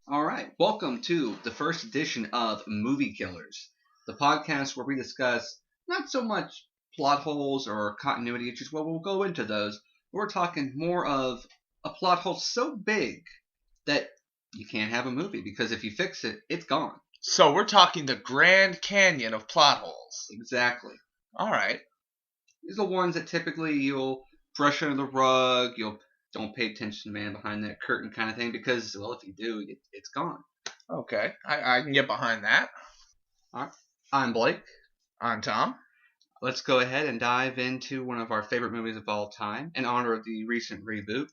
All right, welcome to the first edition of Movie Killers, the podcast where we discuss not so much plot holes or continuity issues. Well, we'll go into those. We're talking more of a plot hole so big that you can't have a movie because if you fix it, it's gone. So we're talking the Grand Canyon of plot holes. Exactly. All right. These are the ones that typically you'll brush under the rug, you'll don't pay attention to the man behind that curtain kind of thing because, well, if you do, it's gone. Okay. I can get behind that. All right. I'm Blake. I'm Tom. Let's go ahead and dive into one of our favorite movies of all time in honor of the recent reboot,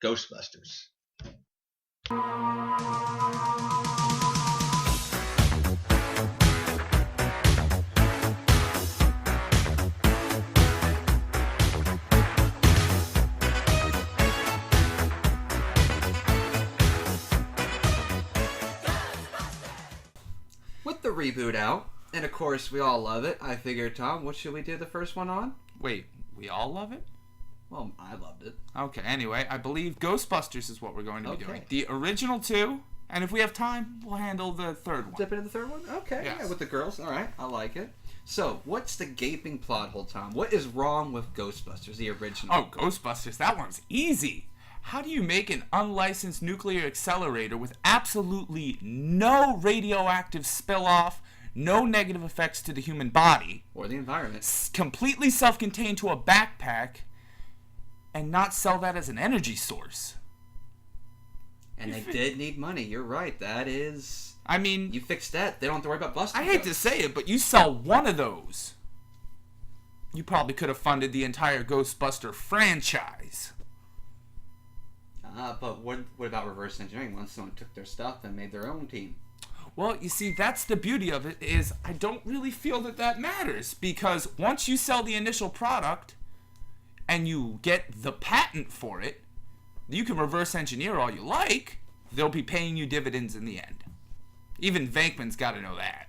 Ghostbusters. With the reboot out, and of course we all love it, I figured, Tom, what should we do the first one on? Wait, we all love it? Well, I loved it. Okay, anyway, I believe Ghostbusters is what we're going to be Okay. doing. The original two, and if we have time, we'll handle the third one. Dip into the third one? Okay, Yes. yeah, with the girls. All right, I like it. So, what's the gaping plot hole, Tom? What is wrong with Ghostbusters, the original? Oh, Ghostbusters, that one's easy. How do you make an unlicensed nuclear accelerator with absolutely no radioactive spill-off, no negative effects to the human body, Or the environment. completely self-contained to a backpack, and not sell that as an energy source? And they did need money. You're right. That is... I mean, You fix that, they don't have to worry about busting I hate to ghosts. say it, but you sell one of those, you probably could have funded the entire Ghostbuster franchise. But what about reverse engineering? Once someone took their stuff and made their own team. Well, you see, that's the beauty of it, is I don't really feel that matters, because once you sell the initial product and you get the patent for it, you can reverse engineer all you like. They'll be paying you dividends in the end. Even Venkman's got to know that.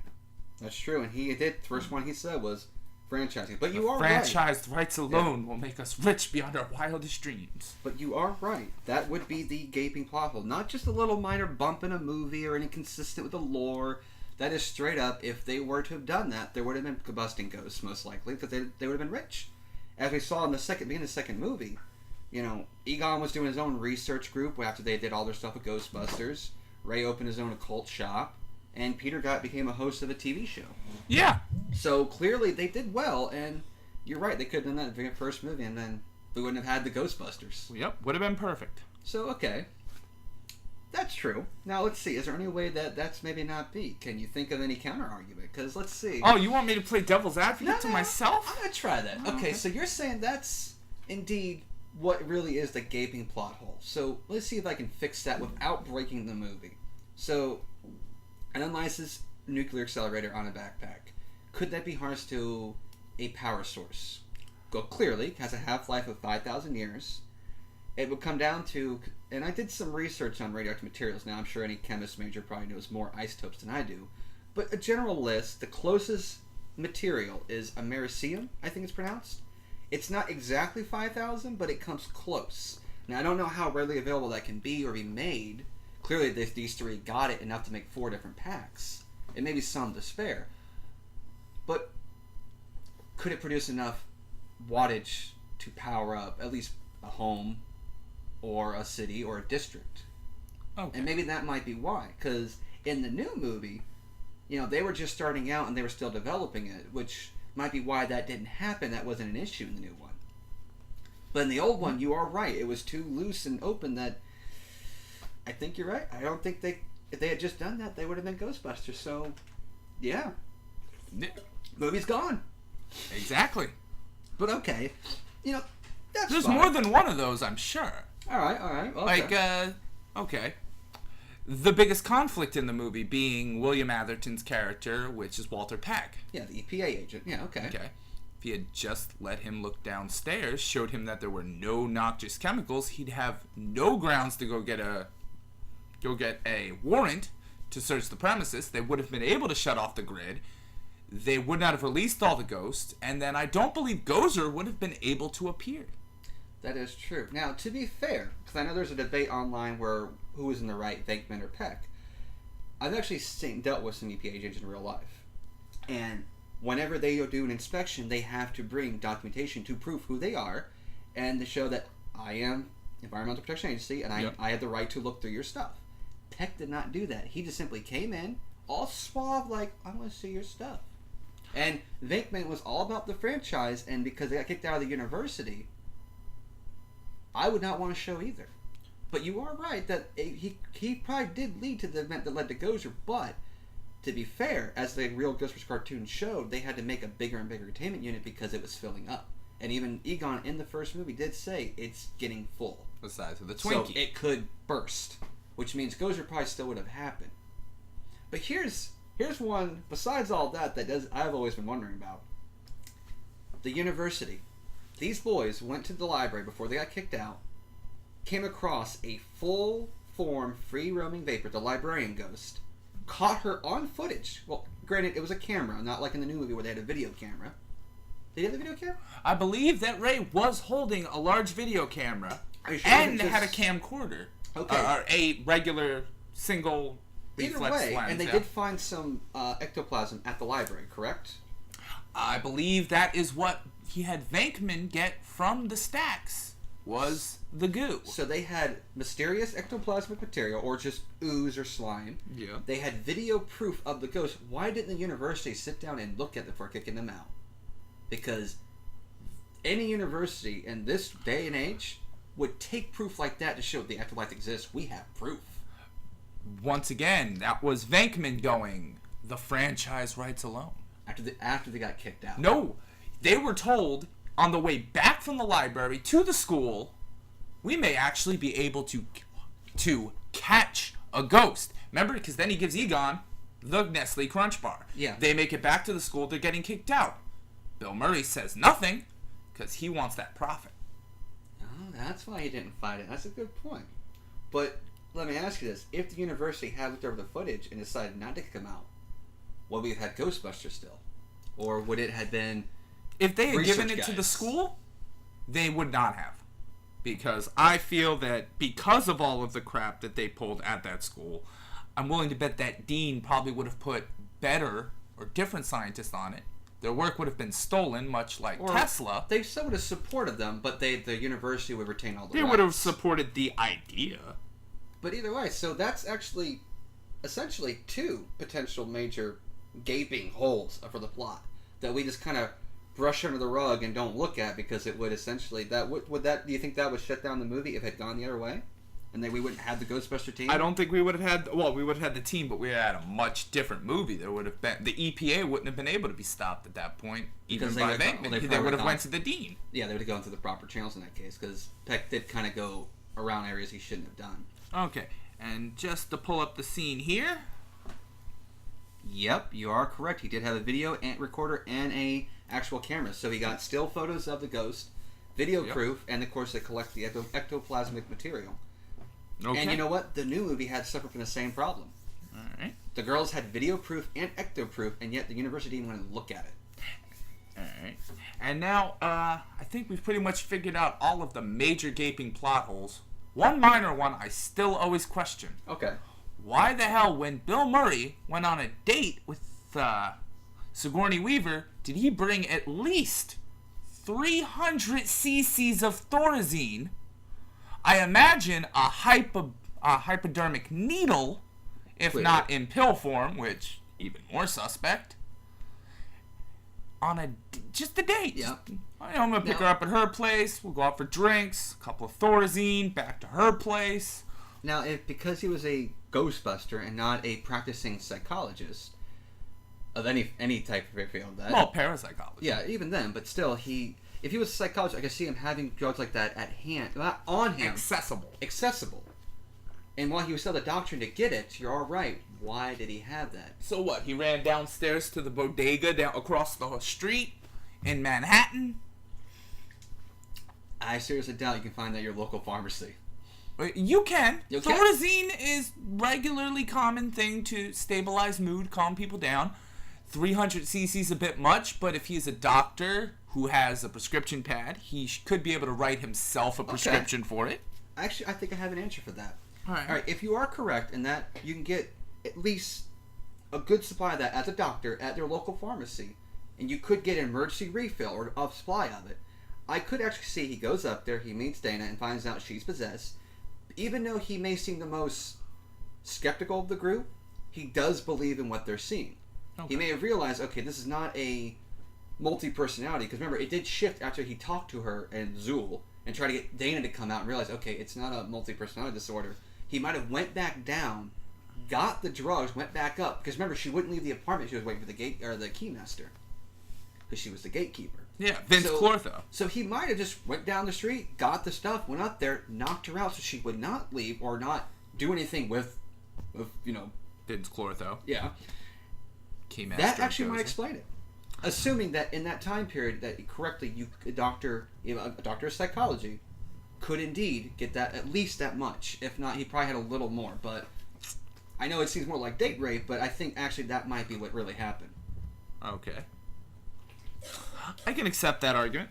That's true, and he did. First one he said was franchising. But you are Franchised rights alone will make us rich beyond our wildest dreams. But you are right. That would be the gaping plot hole. Not just a little minor bump in a movie or inconsistent with the lore. That is straight up, if they were to have done that, there would have been combusting ghosts, most likely, because they would have been rich. As we saw in the second movie, you know, Egon was doing his own research group after they did all their stuff with Ghostbusters. Ray opened his own occult shop. And Peter became a host of a TV show. Yeah. So clearly they did well, and you're right, they could have done that in the very first movie, and then we wouldn't have had the Ghostbusters. Yep, would have been perfect. So, okay. That's true. Now, let's see. Is there any way that that's maybe not be? Can you think of any counter-argument? Because, let's see. Oh, you want me to play devil's advocate No, to I'm myself? going to try that. Oh, Okay, okay. so you're saying that's indeed what really is the gaping plot hole. So, let's see if I can fix that without breaking the movie. So, an unlicensed nuclear accelerator on a backpack. Could that be harnessed to a power source? Well, clearly, has a half-life of 5,000 years. It would come down to, and I did some research on radioactive materials. Now, I'm sure any chemist major probably knows more isotopes than I do. But a general list, the closest material is americium, I think it's pronounced. It's not exactly 5,000, but it comes close. Now, I don't know how readily available that can be or be made. Clearly, these three got it enough to make 4 different packs. It may be some to spare. But could it produce enough wattage to power up at least a home or a city or a district? Okay. And maybe that might be why. Because in the new movie, you know, they were just starting out and they were still developing it, which might be why that didn't happen. That wasn't an issue in the new one. But in the old one, you are right. It was too loose and open that... I think you're right. I don't think if they had just done that, they would have been Ghostbusters. So, yeah. Movie's gone. Exactly. But okay. You know, that's There's fine. more than one of those, I'm sure. Alright. Okay. Like, okay. The biggest conflict in the movie being William Atherton's character, which is Walter Peck. Yeah, the EPA agent. Yeah, okay. Okay. If he had just let him look downstairs, showed him that there were no noxious chemicals, he'd have no grounds to go get a warrant to search the premises. They would have been able to shut off the grid. They would not have released all the ghosts, and then I don't believe Gozer would have been able to appear. That is true. Now, to be fair, because I know there's a debate online where who was in the right, Venkman or Peck. I've actually dealt with some EPA agents in real life, and whenever they do an inspection, they have to bring documentation to prove who they are, and to show that I am Environmental Protection Agency, and I have the right to look through your stuff. Peck did not do that. He just simply came in, all suave, like, I want to see your stuff. And Venkman was all about the franchise, and because they got kicked out of the university, I would not want to show either. But you are right that he probably did lead to the event that led to Gozer, but to be fair, as the real Ghostbusters cartoon showed, they had to make a bigger and bigger containment unit because it was filling up. And even Egon in the first movie did say it's getting full. The size of the Twinkie. So it could burst, which means Gozer probably still would have happened. But here's one, besides all that I've always been wondering about. The university. These boys went to the library before they got kicked out, came across a full-form, free-roaming vapor, the librarian ghost, caught her on footage. Well, granted, it was a camera, not like in the new movie where they had a video camera. Did they have a video camera? I believe that Ray was holding a large video camera Sure and had a camcorder. Okay. Or a regular single Either reflex way, lens. and they did find some ectoplasm at the library, correct? I believe that is what he had Venkman get from the stacks, was the goo. So they had mysterious ectoplasmic material, or just ooze or slime. Yeah. They had video proof of the ghost. Why didn't the university sit down and look at them before kicking them out? Because any university in this day and age would take proof like that to show the afterlife exists. We have proof. Once again, that was Venkman going, the franchise rights alone. After they got kicked out. No, they were told on the way back from the library to the school, we may actually be able to catch a ghost. Remember, because then he gives Egon the Nestle Crunch Bar. Yeah. They make it back to the school, they're getting kicked out. Bill Murray says nothing because he wants that profit. Oh, that's why he didn't fight it. That's a good point. But let me ask you this. If the university had looked over the footage and decided not to kick him out, would we have had Ghostbusters still? Or would it have been... If they had given it guys to the school, they would not have. Because I feel that because of all of the crap that they pulled at that school, I'm willing to bet that Dean probably would have put better or different scientists on it. Their work would have been stolen, much like Tesla. They still would have supported them, but the university would retain all the They rights. would have supported the idea. But either way, so that's actually essentially two potential major gaping holes for the plot that we just kind of brush under the rug and don't look at because it would essentially do you think that would shut down the movie if it had gone the other way? And then we wouldn't have the Ghostbuster team? I don't think we would have had... Well, we would have had the team, but we had a much different movie. There would have been... The EPA wouldn't have been able to be stopped at that point, even by Venkman. They would have went to the Dean. Yeah, they would have gone through the proper channels in that case, because Peck did kind of go around areas he shouldn't have done. Okay, and just to pull up the scene here... Yep, you are correct. He did have a video and recorder and a actual camera. So he got still photos of the ghost, video proof, and of course they collect the ectoplasmic material. Okay. And you know what? The new movie had suffered from the same problem. All right. The girls had video proof and ecto proof, and yet the university didn't want to look at it. All right. And now, I think we've pretty much figured out all of the major gaping plot holes. One minor one I still always question. Okay. Why the hell, when Bill Murray went on a date with Sigourney Weaver, did he bring at least 300 cc's of Thorazine? I imagine a hypodermic needle, if not in pill form, which even more suspect. On just a date. Yeah. I'm gonna pick her up at her place. We'll go out for drinks. A couple of Thorazine. Back to her place. Now, because he was a Ghostbuster and not a practicing psychologist of any type of field, Parapsychologist. Yeah, even then, but still, if he was a psychologist, I could see him having drugs like that at hand, not on him, accessible. And while he was still the doctor to get it, you're all right. Why did he have that? So what? He ran downstairs to the bodega down across the street in Manhattan. I seriously doubt you can find that at your local pharmacy. You can. Thorazine is regularly common thing to stabilize mood, calm people down. 300 cc's a bit much, but if he's a doctor who has a prescription pad, he could be able to write himself a prescription for it. Actually, I think I have an answer for that. All right. If you are correct in that you can get at least a good supply of that as a doctor at their local pharmacy, and you could get an emergency refill or a supply of it, I could actually see he goes up there, he meets Dana, and finds out she's possessed. Even though he may seem the most skeptical of the group, he does believe in what they're seeing. Okay. He may have realized, okay, this is not a multi-personality, because remember, it did shift after he talked to her and Zool and tried to get Dana to come out and realize, okay, it's not a multi-personality disorder. He might have went back down, got the drugs, went back up, because remember, she wouldn't leave the apartment. She was waiting for the gate or the keymaster, because she was the gatekeeper. Yeah, Vince Clortho. So he might have just went down the street, got the stuff, went up there, knocked her out, so she would not leave or not do anything with Vince Clortho. Yeah. Keymaster. That actually might explain it. Assuming that in that time period that correctly, a doctor of psychology could indeed get that, at least that much. If not, he probably had a little more. But I know it seems more like date rape, but I think actually that might be what really happened. Okay. I can accept that argument.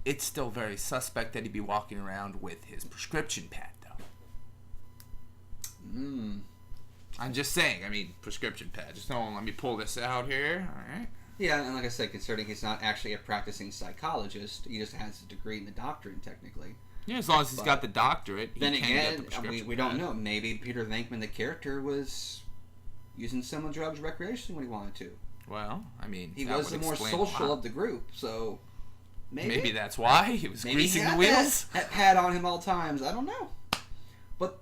It's still very suspect that he'd be walking around with his prescription pad, though. I'm just saying, prescription pad. Just don't let me pull this out here, alright? Yeah, and like I said, considering he's not actually a practicing psychologist, he just has a degree in the doctorate, technically. Yeah, as long as he's got the doctorate, he then can again, get the prescription we don't know. Maybe Peter Venkman, the character, was using some drugs recreationally when he wanted to. Well, he was the more social of the group, so maybe that's why he was greasing the wheels. That pad on him all times. I don't know, but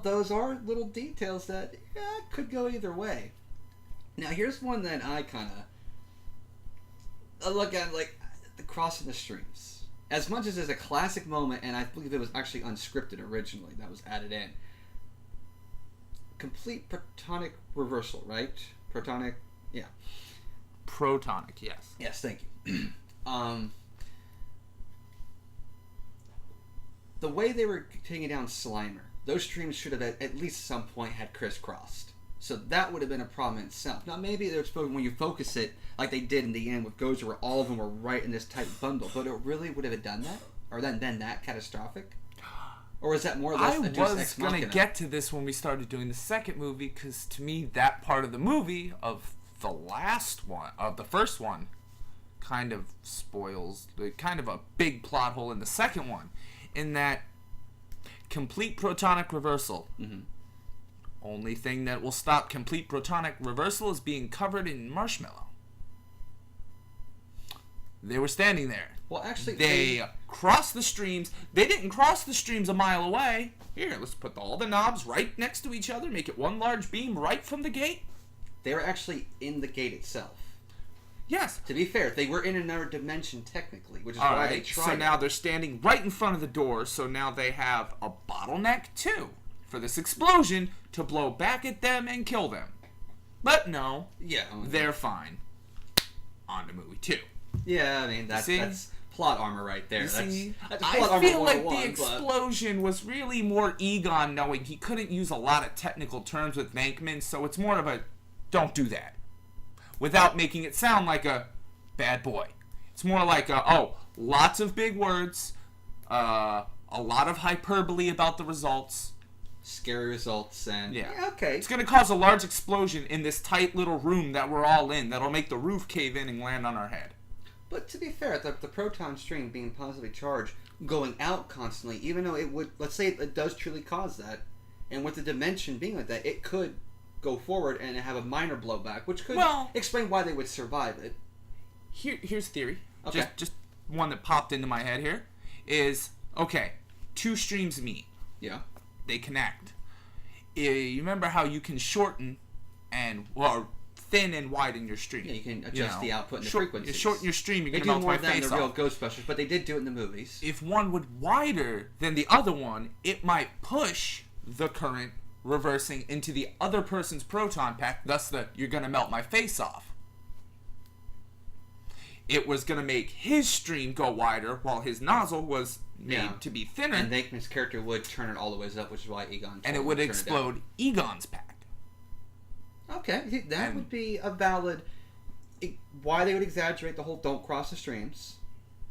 those are little details that could go either way. Now, here's one that I kind of look at, like the crossing the streams. As much as it's a classic moment, and I believe it was actually unscripted originally, that was added in. Complete protonic reversal, right? Protonic, yeah. Protonic, yes. Yes, thank you. The way they were taking down Slimer, those streams should have at least at some point had crisscrossed. So that would have been a problem in itself. Now, maybe they're supposed, when you focus it, like they did in the end with Gozer, where all of them were right in this tight bundle, but it really would have done that? Or then that catastrophic? Or was that more or less I was going to get to this when we started doing the second movie, because to me, that part of the movie, of the last one, of the first one, kind of spoils, kind of a big plot hole in the second one, in that complete protonic reversal. Mm-hmm. Only thing that will stop complete protonic reversal is being covered in marshmallow. They were standing there. Well, actually, they crossed the streams. They didn't cross the streams a mile away. Here, let's put all the knobs right next to each other, make it one large beam right from the gate. They were actually in the gate itself. Yes. To be fair, they were in another dimension technically, which is why they tried. So now they're standing right in front of the door, so now they have a bottleneck too for this explosion to blow back at them and kill them. But no, they're fine. On to movie 2. Yeah, that's plot armor right there. That's plot I armor feel like the 101, explosion was really more Egon knowing he couldn't use a lot of technical terms with Venkman, so it's more of a don't do that. Without making it sound like a bad boy. It's more like lots of big words, a lot of hyperbole about the results. Scary results, and yeah, okay. It's going to cause a large explosion in this tight little room that we're all in that'll make the roof cave in and land on our head. But to be fair, the proton stream being positively charged, going out constantly, even though it would, let's say it does truly cause that, and with the dimension being like that, it could go forward and have a minor blowback, which could explain why they would survive it. Here's theory. Okay. Just one that popped into my head here is, okay, 2 streams meet. Yeah. They connect. You remember how you can shorten or thin and widen your stream? Yeah, you can adjust the output and the frequency. You shorten your stream, you can melt my face off. They do more of that in the real Ghostbusters, but they did do it in the movies. If one would wider than the other one, it might push the current reversing into the other person's proton pack, thus you're going to melt my face off. It was going to make his stream go wider while his nozzle was made to be thinner. And Venkman's character would turn it all the way up, which is why Egon and it would explode Egon's pack. Okay, that would be a valid... Why they would exaggerate the whole don't cross the streams.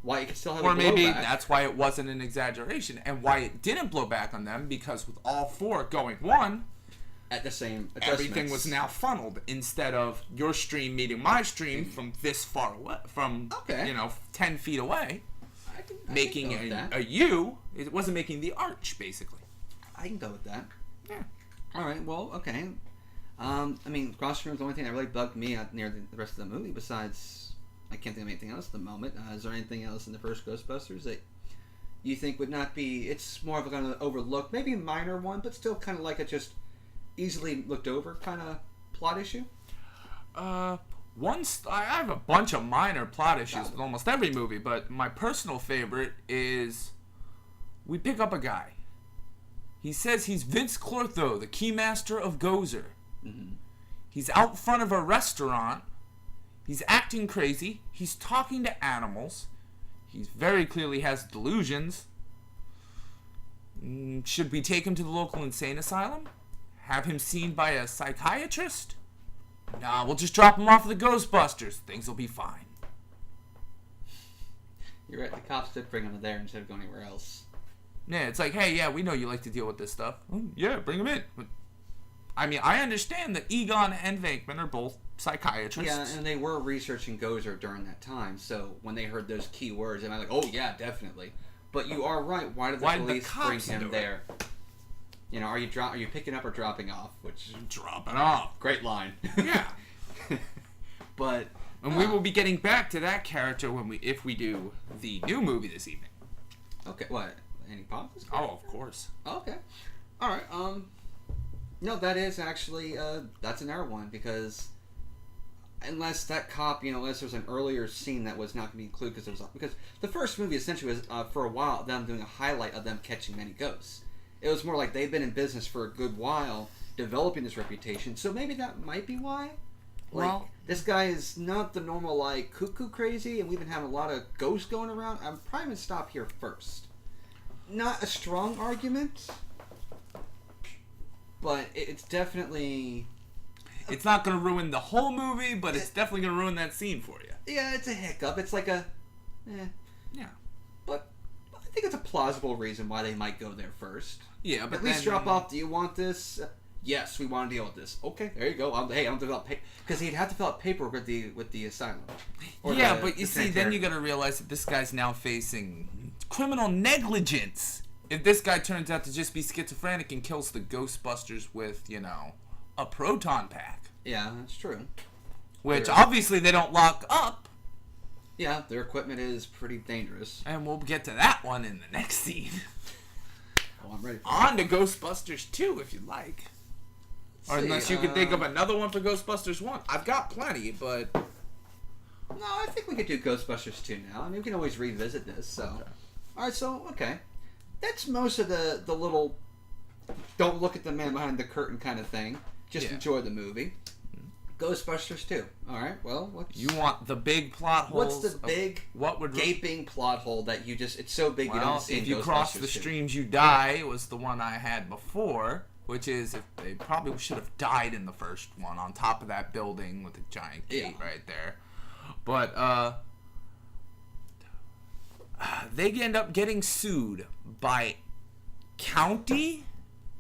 Why it could still have a blowback. Or maybe that's why it wasn't an exaggeration. And why it didn't blow back on them, because with all 4 going 1... at the same adjustments. Everything was now funneled instead of your stream meeting my stream from this far away, from 10 feet away, making a U. It wasn't making the arch, basically. I can go with that. Yeah. All right. Well, okay. I mean, cross room is the only thing that really bugged me out near the rest of the movie. Besides, I can't think of anything else at the moment. Is there anything else in the first Ghostbusters that you think would not be? It's more of a kind of overlooked, maybe a minor one, but still kind of like a just easily looked over kind of plot issue. I have a bunch of minor plot issues with almost every movie, but my personal favorite is we pick up a guy. He says he's Vince Clortho, the keymaster of Gozer. Mm-hmm. He's out front of a restaurant. He's acting crazy. He's talking to animals. He very clearly has delusions. Should we take him to the local insane asylum? Have him seen by a psychiatrist? Nah, we'll just drop him off at the Ghostbusters. Things will be fine. You're right. The cops did bring him there instead of going anywhere else. Yeah, it's like, hey, yeah, we know you like to deal with this stuff. Yeah, bring him in. I mean, I understand that Egon and Venkman are both psychiatrists. Yeah, and they were researching Gozer during that time, so when they heard those key words, I'm like, oh yeah, definitely. But you are right. Why did the police bring him there? You know, are you picking up or dropping off? Dropping off. Great line. Yeah. But we will be getting back to that character if we do the new movie this evening. Okay. What? Any politics? Oh, of course. Okay. All right. No, that is actually that's an error one because unless that cop, unless there was an earlier scene that was not going to be included because the first movie essentially was for a while them doing a highlight of them catching many ghosts. It was more like they've been in business for a good while, developing this reputation. So maybe that might be why. Well, this guy is not the normal cuckoo crazy, and we've been having a lot of ghosts going around. I'm probably gonna stop here first. Not a strong argument, but it's definitely. It's not going to ruin the whole movie, but it's definitely going to ruin that scene for you. Yeah, it's a hiccup. It's like a. Yeah. But I think it's a plausible reason why they might go there first. Yeah, but at least drop off. Do you want this? Yes, we want to deal with this. Okay, there you go. Hey, I'm develop because he'd have to fill out paperwork with the asylum. Yeah, but you see, then you got to realize that this guy's now facing criminal negligence. If this guy turns out to just be schizophrenic and kills the Ghostbusters with, a proton pack. Yeah, that's true. Which obviously they don't lock up. Yeah, their equipment is pretty dangerous. And we'll get to that one in the next scene. Oh, I'm ready. On to Ghostbusters 2, if you'd like. Or unless you can think of another one for Ghostbusters 1. I've got plenty, but... No, I think we could do Ghostbusters 2 now. I mean, we can always revisit this, so... Okay. Alright, so, okay. That's most of the little... Don't look at the man behind the curtain kind of thing. Just enjoy the movie. Ghostbusters 2. Alright, well, what's... You want the big plot holes... What's the big, gaping plot hole that you just... It's so big you don't see in Ghostbusters 2. If you cross the streams, you die, was the one I had before... Which is, if they probably should have died in the first one on top of that building with a giant gate right there. But they end up getting sued by county,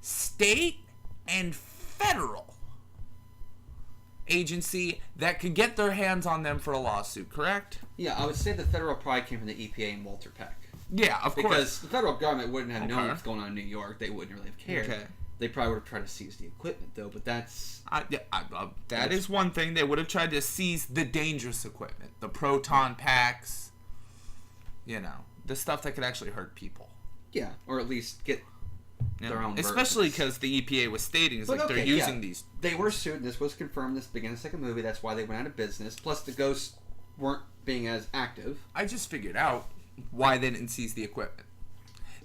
state, and federal agency that could get their hands on them for a lawsuit, correct? Yeah, I would say the federal probably came from the EPA and Walter Peck. Yeah, of course. Because the federal government wouldn't have known what's going on in New York. They wouldn't really have cared. Okay. They probably would have tried to seize the equipment, though, but that's... that is one thing. They would have tried to seize the dangerous equipment. The proton packs. The stuff that could actually hurt people. Yeah, or at least get their own versions. Especially because the EPA was stating they're using these... They were sued, and this was confirmed this beginning of the second movie. That's why they went out of business. Plus, the ghosts weren't being as active. I just figured out why they didn't seize the equipment.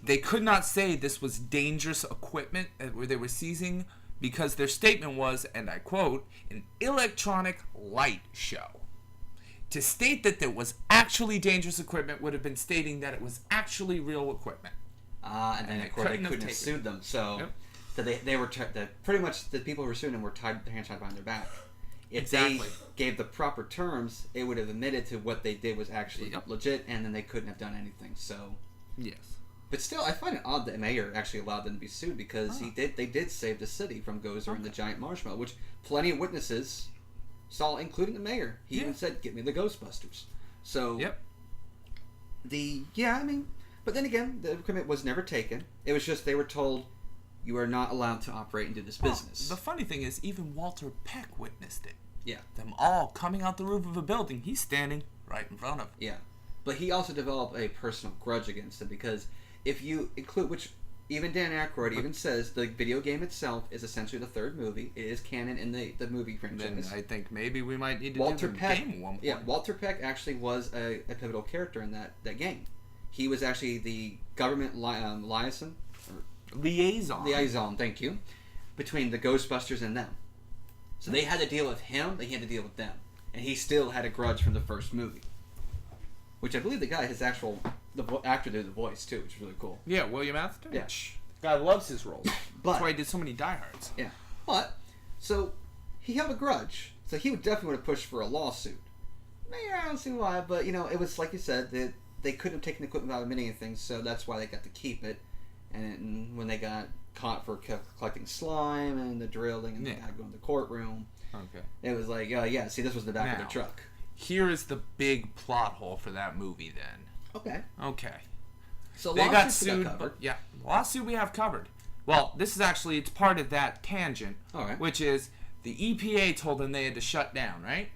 They could not say this was dangerous equipment where they were seizing because their statement was, and I quote, an electronic light show. To state that there was actually dangerous equipment would have been stating that it was actually real equipment. And then, of course, they couldn't have sued them. So they were pretty much the people who were suing them were their hands tied behind their back. If they gave the proper terms, it would have admitted to what they did was actually legit, and then they couldn't have done anything. So yes. But still, I find it odd that Mayer actually allowed them to be sued because they did save the city from Gozer and the giant marshmallow, which plenty of witnesses saw, including the mayor. He even said, "Get me the Ghostbusters." So, but then again, the equipment was never taken. It was just they were told, "You are not allowed to operate and do this business." The funny thing is, even Walter Peck witnessed it. Yeah. Them all coming out the roof of a building. He's standing right in front of him. Yeah. But he also developed a personal grudge against him because if you include, which even Dan Aykroyd even says, the video game itself is essentially the third movie. It is canon in the movie franchise. Then I think maybe we might need to Walter do the Peck, game at one point. Yeah, Walter Peck actually was a pivotal character in that game. He was actually the government liaison, thank you, between the Ghostbusters and them. So they had to deal with him, they had to deal with them. And he still had a grudge from the first movie. Which I believe the guy, his actual actor did the voice too, which is really cool. Yeah, William Atherton? Yeah. Guy loves his roles. But, that's why he did so many diehards. Yeah. But, so, he held a grudge. So he would definitely want to push for a lawsuit. Maybe I don't see why, but, it was like you said, that they couldn't have taken the equipment without admitting anything, so that's why they got to keep it. And when they got caught for collecting slime and the drilling and they got to go in the courtroom, it was like, see, this was the back of the truck. Here is the big plot hole for that movie then. Okay. So they got sued. We got covered. Yeah, lawsuit we have covered. Well, this is actually, it's part of that tangent, which is the EPA told them they had to shut down, right?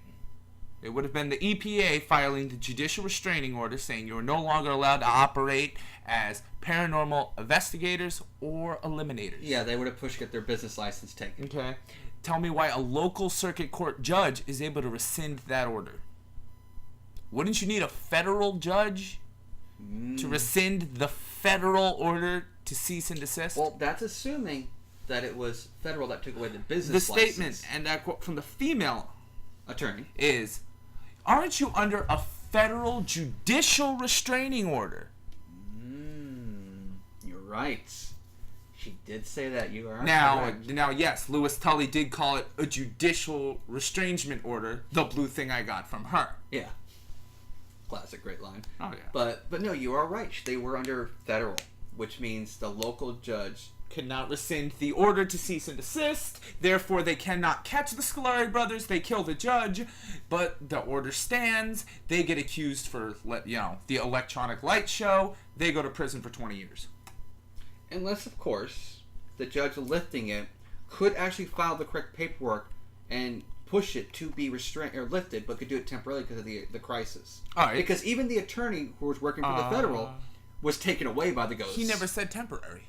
It would have been the EPA filing the judicial restraining order saying you are no longer allowed to operate as paranormal investigators or eliminators. Yeah, they would have pushed to get their business license taken. Okay. Tell me why a local circuit court judge is able to rescind that order. Wouldn't you need a federal judge to rescind the federal order to cease and desist? Well, that's assuming that it was federal that took away the business license. The statement, and I quote from the female attorney, is, aren't you under a federal judicial restraining order? You're right. She did say that. You are correct. Now, yes, Louis Tully did call it a judicial restrangement order, the blue thing I got from her. Yeah. Classic, great line. Oh, yeah. But no, you are right. They were under federal, which means the local judge could not rescind the order to cease and desist. Therefore, they cannot catch the Scolari brothers. They kill the judge, but the order stands. They get accused for, the electronic light show. They go to prison for 20 years. Unless, of course, the judge lifting it could actually file the correct paperwork and push it to be restrained or lifted, but could do it temporarily because of the crisis. All right. Because even the attorney who was working for the federal was taken away by the ghosts. He never said temporary.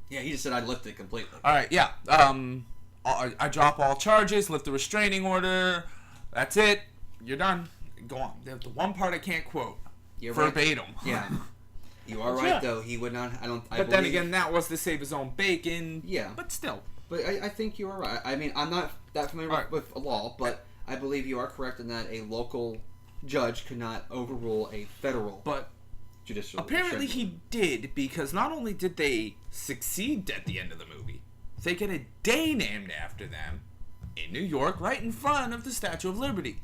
Yeah, he just said I'd lift it completely. All right, yeah. I drop all charges, lift the restraining order. That's it. You're done. Go on. The one part I can't quote. You're verbatim. Right. Yeah. You are right, though. He would not. But then again, that was to save his own bacon. Yeah. But still. But I think you are right. I mean, I'm not that familiar with a law, but I believe you are correct in that a local judge could not overrule a federal judicial. Apparently he did, because not only did they succeed at the end of the movie, they get a day named after them in New York, right in front of the Statue of Liberty.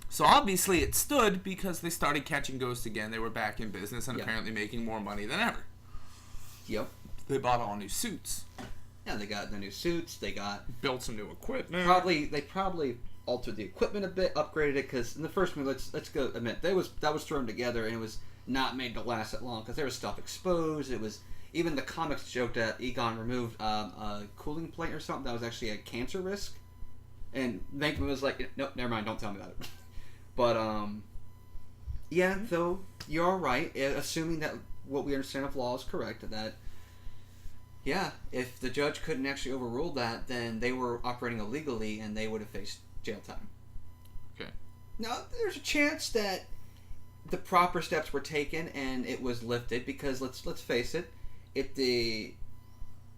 So obviously it stood because they started catching ghosts again. They were back in business and apparently making more money than ever. Yep. They bought all new suits. Yeah, they got the new suits. They built some new equipment. They probably altered the equipment a bit, upgraded it, because in the first movie, let's go admit that was thrown together and it was not made to last that long because there was stuff exposed. It was even the comics joked that Egon removed a cooling plate or something that was actually a cancer risk, and Venkman was like, "Nope, never mind, don't tell me about it." But yeah, though you're all right, assuming that what we understand of law is correct, that. Yeah, if the judge couldn't actually overrule that, then they were operating illegally and they would have faced jail time. Okay. Now, there's a chance that the proper steps were taken and it was lifted because let's face it,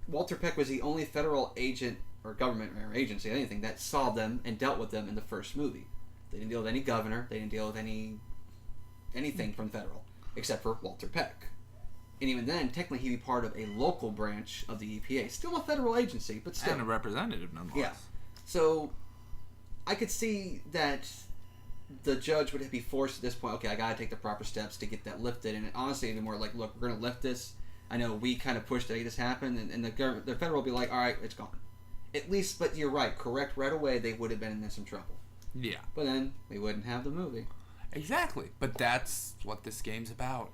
Walter Peck was the only federal agent or government or agency, anything, that saw them and dealt with them in the first movie. They didn't deal with any governor, they didn't deal with anything from federal, except for Walter Peck. And even then, technically, he'd be part of a local branch of the EPA. Still a federal agency, but still. And a representative, nonetheless. Yeah. So, I could see that the judge would be forced at this point, okay, I gotta take the proper steps to get that lifted. And honestly, it'd be more like, look, we're gonna lift this. I know we kind of pushed to make this happen, and the government, the federal will be like, all right, it's gone. At least, but you're right, correct right away, they would have been in some trouble. Yeah. But then we wouldn't have the movie. Exactly. But that's what this game's about.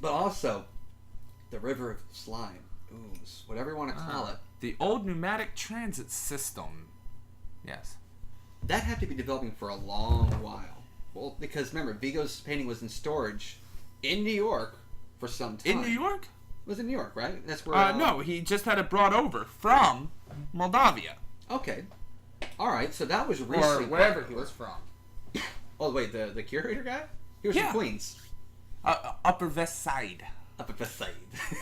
But also, the River of Slime, ooze, whatever you want to call it. The old pneumatic transit system. Yes. That had to be developing for a long while. Well, because remember, Vigo's painting was in storage in New York for some time. In New York? It was in New York, right? That's where. No, he just had it brought over from Moldavia. Okay. All right, so that was recently. Or wherever he was from. Oh wait, the curator guy? He was from Queens. Upper West Side. Upper West Side.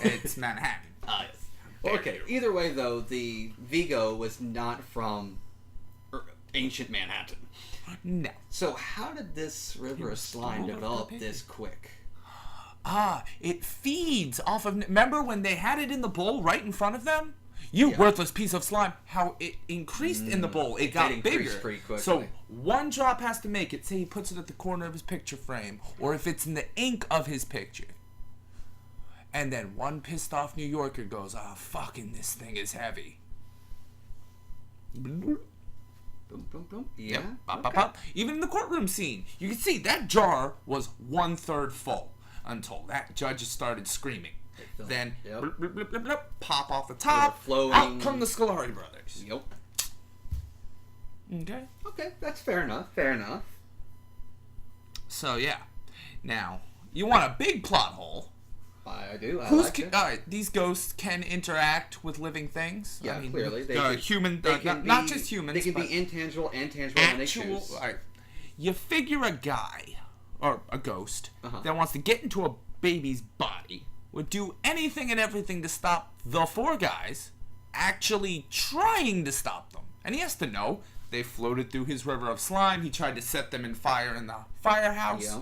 It's Manhattan. Ah, yes. Well, okay. Either way, though, the Vigo was not from ancient Manhattan. No. So how did this River of Slime develop this quick? It feeds off of... Remember when they had it in the bowl right in front of them? You worthless piece of slime. How it increased in the bowl. It got bigger. Pretty quickly. So one drop has to make it. Say he puts it at the corner of his picture frame. Or if it's in the ink of his picture. And then one pissed off New Yorker goes, fucking this thing is heavy. Boom, boom, boom. Yeah. Yep. Pop, pop, pop. Even in the courtroom scene, you can see that jar was 1/3 full until that judge started screaming. Then blip, blip, blip, blip, blip, pop off the top. Out come the Scolari brothers. Yep. Okay. Okay, that's fair enough. Fair enough. So yeah, now you want a big plot hole. I do. I Who's like it. all right, these ghosts can interact with living things. Yeah, I mean, clearly. They human, can not just humans. They can but be intangible and tangible when they choose. All right. You figure a guy or a ghost that wants to get into a baby's body would do anything and everything to stop the four guys actually trying to stop them. And he has to know they floated through his river of slime. He tried to set them in fire in the firehouse. Yeah.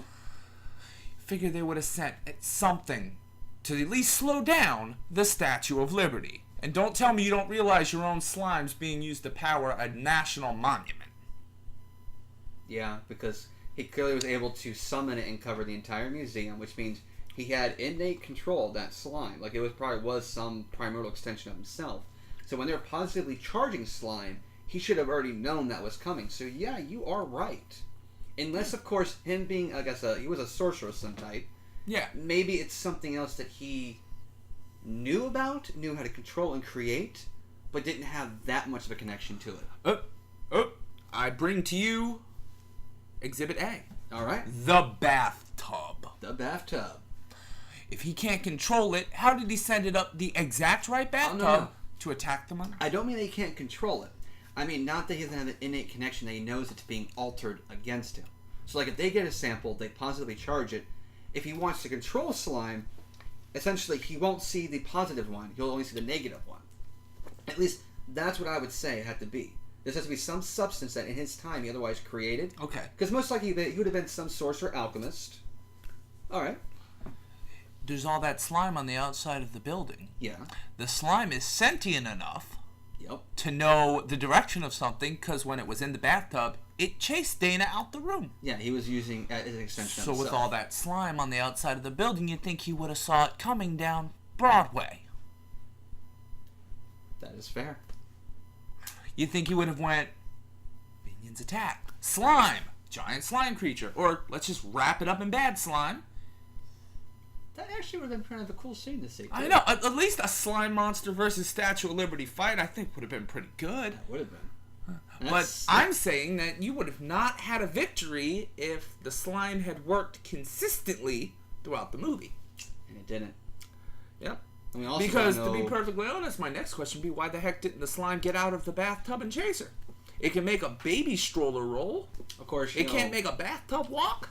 Figure they would have sent something to at least slow down the Statue of Liberty. And don't tell me you don't realize your own slime's being used to power a national monument. Yeah, because he clearly was able to summon it and cover the entire museum, which means he had innate control of that slime. Like, it was probably some primordial extension of himself. So when they were positively charging slime, he should have already known that was coming. So yeah, you are right. Unless, of course, him being, I guess, he was a sorcerer of some type. Yeah. Maybe it's something else that he knew about, knew how to control and create, but didn't have that much of a connection to it. I bring to you Exhibit A. All right. The bathtub. The bathtub. If he can't control it, how did he send it up the exact right bathtub to attack them on? I don't mean that he can't control it. I mean, not that he doesn't have an innate connection, that he knows it's being altered against him. So, like, if they get a sample, they positively charge it. If he wants to control slime, essentially he won't see the positive one. He'll only see the negative one. At least, that's what I would say it had to be. There has to be some substance that in his time he otherwise created. Okay. Because most likely he would have been some sorcerer alchemist. Alright. There's all that slime on the outside of the building. Yeah. The slime is sentient enough Yep. to know the direction of something, because when it was in the bathtub, it chased Dana out the room. Yeah, he was using it as an extension of So himself. with all that slime on the outside of the building, you'd think he would have saw it coming down Broadway. That is fair. You'd think he would have went, minions attack, slime, giant slime creature, or let's just wrap it up in bad slime. That actually would have been kind of a cool scene to see, too. I know, at least a slime monster versus Statue of Liberty fight, I think, would have been pretty good. That would have been. But I'm saying that you would have not had a victory if the slime had worked consistently throughout the movie. And it didn't. Yep. I mean, also because, to be perfectly honest, my next question would be, why the heck didn't the slime get out of the bathtub and chase her? It can make a baby stroller roll. Of course, it can't make a bathtub walk.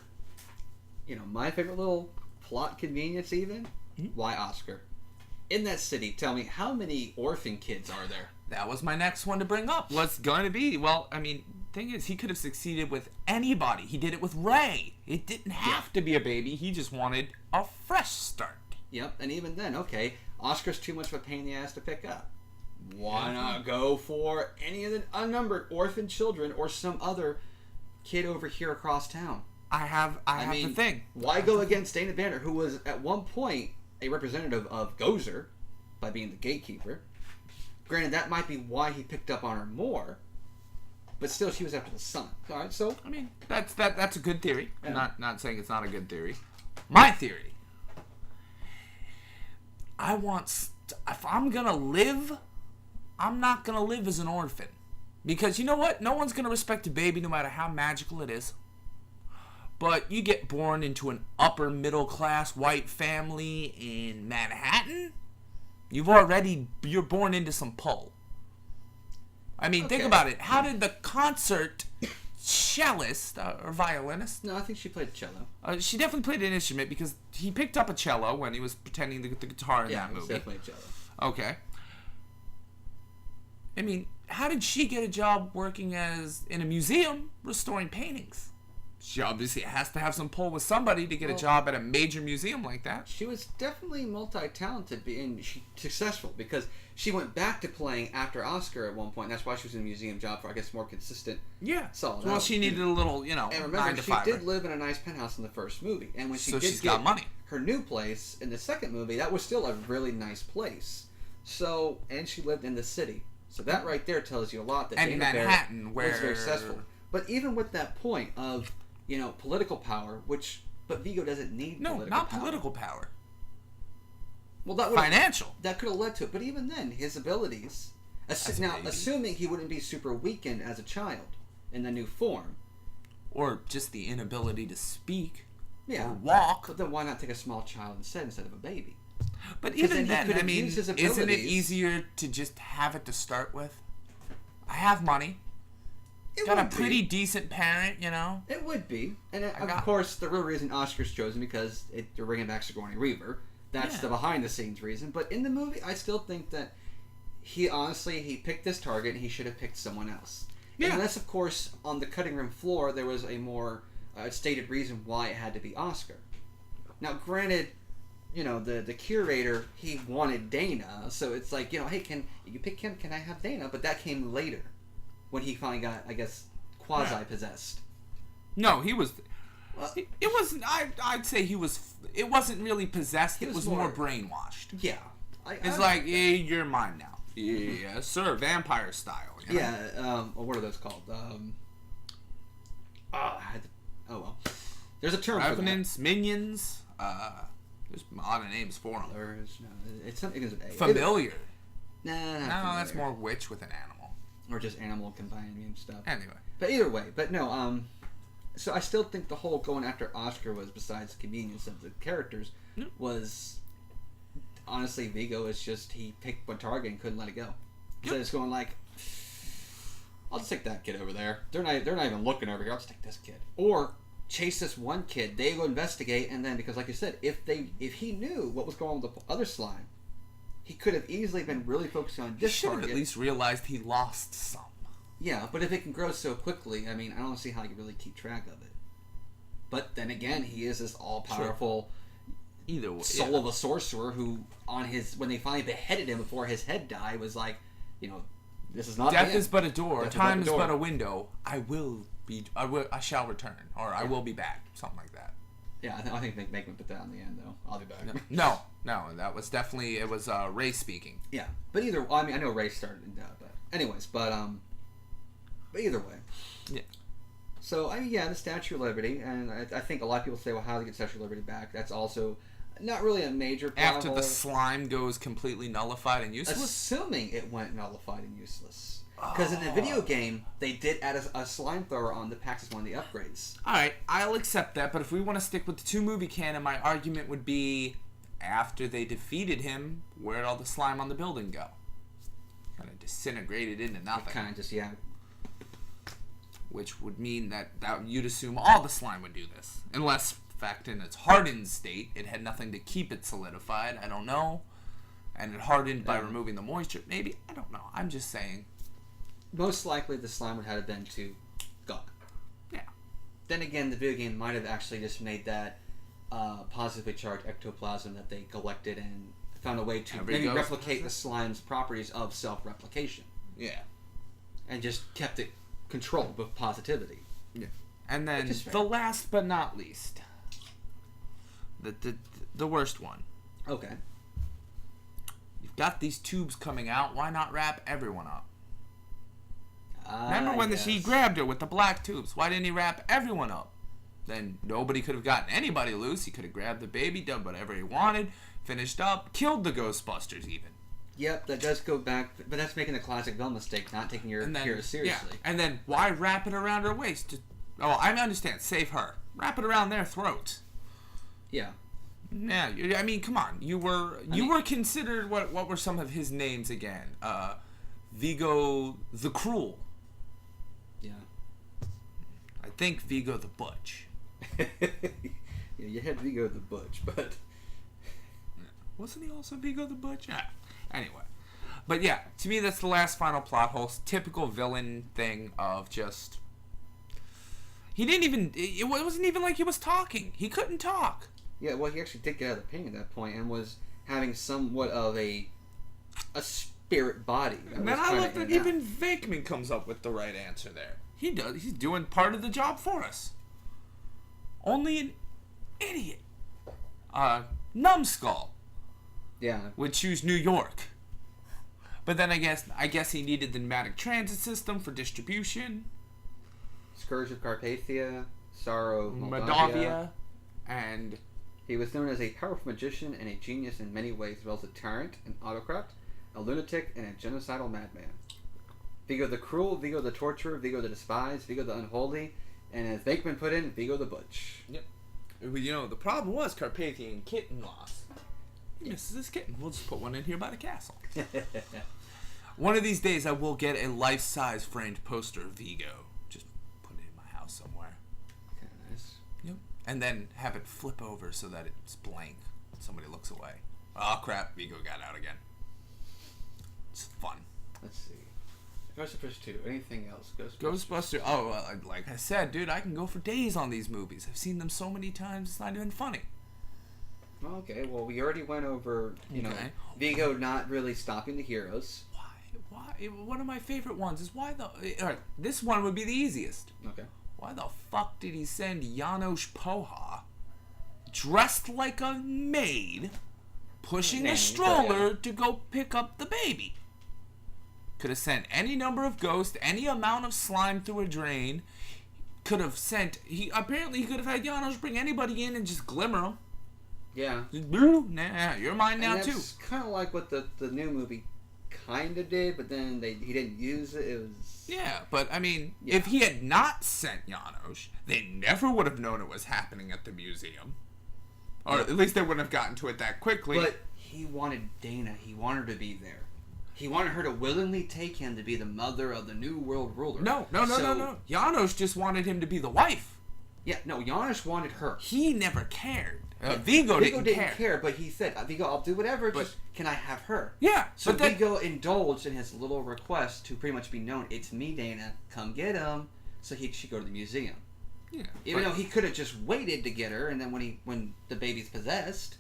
You know, my favorite little plot convenience even? Why Oscar? In that city, tell me, how many orphan kids are there? That was my next one to bring up. What's going to be? Well, I mean, thing is, he could have succeeded with anybody. He did it with Ray. It didn't have to be a baby. He just wanted a fresh start. Yep, and even then, okay, Oscar's too much of a pain in the ass to pick up. Why not go for any of the unnumbered orphan children or some other kid over here across town. I have the thing. Why go against Dana Banner, who was at one point a representative of Gozer by being the gatekeeper? Granted, that might be why he picked up on her more, but still, she was after the son. All right, so I mean, that's a good theory. Yeah. I'm not saying it's not a good theory. My theory. If I'm gonna live, I'm not gonna live as an orphan, because you know what? No one's gonna respect a baby, no matter how magical it is. But you get born into an upper middle class white family in Manhattan, you're born into some pull. I mean, think about it. How did the concert cellist or violinist? no, I think she played cello. She definitely played an instrument, because he picked up a cello when he was pretending to get the guitar in that it was movie. definitely cello. Okay. I mean, how did she get a job working in a museum restoring paintings? She obviously has to have some pull with somebody to get a job at a major museum like that. She was definitely multi-talented and successful, because she went back to playing after Oscar at one point. And that's why she was in a museum job for, I guess, more consistent. Yeah. Solid. Well, she needed a little, And remember, 9 to she 5. did live in a nice penthouse in the first movie, and when she did she's get got money. her new place in the second movie, that was still a really nice place. So, and she lived in the city. So that right there tells you a lot that And Dana Manhattan, Barrett where was very successful. But even with that point of, political power, but Vigo doesn't need political power. Well, that financial. That could have led to it. But even then, his abilities. Assuming he wouldn't be super weakened as a child in the new form, or just the inability to speak, or walk. But then why not take a small child instead of a baby? But even then, I mean, isn't it easier to just have it to start with? I have money. Got a pretty decent parent, It would be. And of course, the real reason Oscar's chosen, because you're bringing back Sigourney Weaver. That's the behind-the-scenes reason. But in the movie, I still think that he picked this target, and he should have picked someone else. Yeah. Unless, of course, on the cutting room floor, there was a more stated reason why it had to be Oscar. Now, granted, the curator, he wanted Dana, so it's like, hey, can you pick him? Can I have Dana? But that came later, when he finally got, I guess, quasi-possessed. No, he was... It wasn't... I'd say he was... It wasn't really possessed. It was more brainwashed. Yeah. It's like, hey, you're mine now. Yeah, sir. Vampire style. Yeah. What are those called? Well. There's a term for that. Minions. There's a lot of names for them. It's something with A. Familiar. No, that's more witch with an animal. Or just animal companion stuff. Anyway. But either way. But no, so I still think the whole going after Oscar was, besides the convenience of the characters, was... Honestly, Vigo is just... He picked one target and couldn't let it go. So it's going like... I'll just take that kid over there. They're not even looking over here. I'll just take this kid. Or... chase this one kid. They go investigate, and then, because like you said, if he knew what was going on with the other slime, he could have easily been really focusing on this target. He should have at least realized he lost some. Yeah, but if it can grow so quickly, I mean, I don't see how you can really keep track of it. But then again, he is this all-powerful soul of a sorcerer who, when they finally beheaded him before his head died, was like, this is not death is but a door, time is but a window. I shall return, or I will be back, something like that. Yeah, I think make me put that on the end, though. I'll be back. No, that was definitely, it was Ray speaking. Yeah, but I know Ray started in that, but anyways, but either way. Yeah. So, the Statue of Liberty, and I think a lot of people say, well, how do they get Statue of Liberty back? That's also not really a major plot After the slime goes completely nullified and useless? Assuming it went nullified and useless. Because in the video game, they did add a slime thrower on the packs as one of the upgrades. Alright, I'll accept that, but if we want to stick with the 2-movie canon, my argument would be, after they defeated him, where'd all the slime on the building go? Kind of disintegrated into nothing. Kind of just, yeah. Which would mean that you'd assume all the slime would do this. Unless, in fact, in its hardened state, it had nothing to keep it solidified. I don't know. And it hardened by removing the moisture. Maybe. I don't know. I'm just saying. Most likely the slime would have been to gunk. Yeah. Then again, the video game might have actually just made that positively charged ectoplasm that they collected and found a way to maybe replicate the slime's properties of self-replication. Yeah. And just kept it controlled with positivity. Yeah. And then Which is fair. the last but not least, the worst one. Okay. You've got these tubes coming out. Why not wrap everyone up? Remember when he grabbed her with the black tubes? Why didn't he wrap everyone up? Then nobody could have gotten anybody loose. He could have grabbed the baby, done whatever he wanted, finished up, killed the Ghostbusters even. Yep, that does go back, but that's making a classic villain mistake, not taking your hero seriously. Yeah. And then why wrap it around her waist? Oh, I understand. Save her. Wrap it around their throats. Yeah. Yeah, I mean, come on. You were considered, what were some of his names again? Vigo the Cruel. Yeah. I think Vigo the Butch. Yeah, you had Vigo the Butch, but... Wasn't he also Vigo the Butch? Yeah. Anyway. But yeah, to me that's the last final plot hole. Typical villain thing of just... He didn't even... It wasn't even like he was talking. He couldn't talk. Yeah, well, he actually did get out of the pain at that point and was having somewhat of a spirit body. And then I love that even Venkman comes up with the right answer there. He does. He's doing part of the job for us. Only an idiot. Numbskull Yeah. would choose New York. But then I guess he needed the pneumatic transit system for distribution. Scourge of Carpathia, Sorrow of Moldavia, and... He was known as a powerful magician and a genius in many ways, as well as a tyrant, an autocrat, a lunatic, and a genocidal madman. Vigo the Cruel, Vigo the Torturer, Vigo the Despised, Vigo the Unholy, and as Venkman put in, Vigo the Butch. Yep. You know, the problem was Carpathian kitten loss. He misses his kitten. We'll just put one in here by the castle. One of these days I will get a life-size framed poster of Vigo. Just put it in my house somewhere. Okay, nice. Yep. And then have it flip over so that it's blank. Somebody looks away. Oh crap, Vigo got out again. It's fun. Let's see. Ghostbusters 2. Anything else? Ghostbusters. Oh, well, like I said, dude, I can go for days on these movies. I've seen them so many times, it's not even funny. Okay, well, we already went over, you know, Vigo not really stopping the heroes. Why? One of my favorite ones is why the... Alright, this one would be the easiest. Okay. Why the fuck did he send Janos Poha, dressed like a maid, pushing a stroller to go pick up the baby? Could have sent any number of ghosts, any amount of slime through a drain. Could have sent... Apparently he could have had Janos bring anybody in and just glimmer them. Yeah. Nah, you're mine now, too. It's kind of like what the new movie kind of did, but then he didn't use it. It was... Yeah, but I mean, if he had not sent Janos, they never would have known it was happening at the museum. Or at least they wouldn't have gotten to it that quickly. But he wanted Dana. He wanted her to be there. He wanted her to willingly take him to be the mother of the new world ruler. No. Janos just wanted him to be the wife. Yeah, no, Janos wanted her. He never cared. Vigo didn't care, but he said, Vigo, I'll do whatever, just can I have her? Yeah. So Vigo indulged in his little request to pretty much be known, it's me, Dana, come get him, so he should go to the museum. Yeah. Even though he could have just waited to get her, and then when the baby's possessed,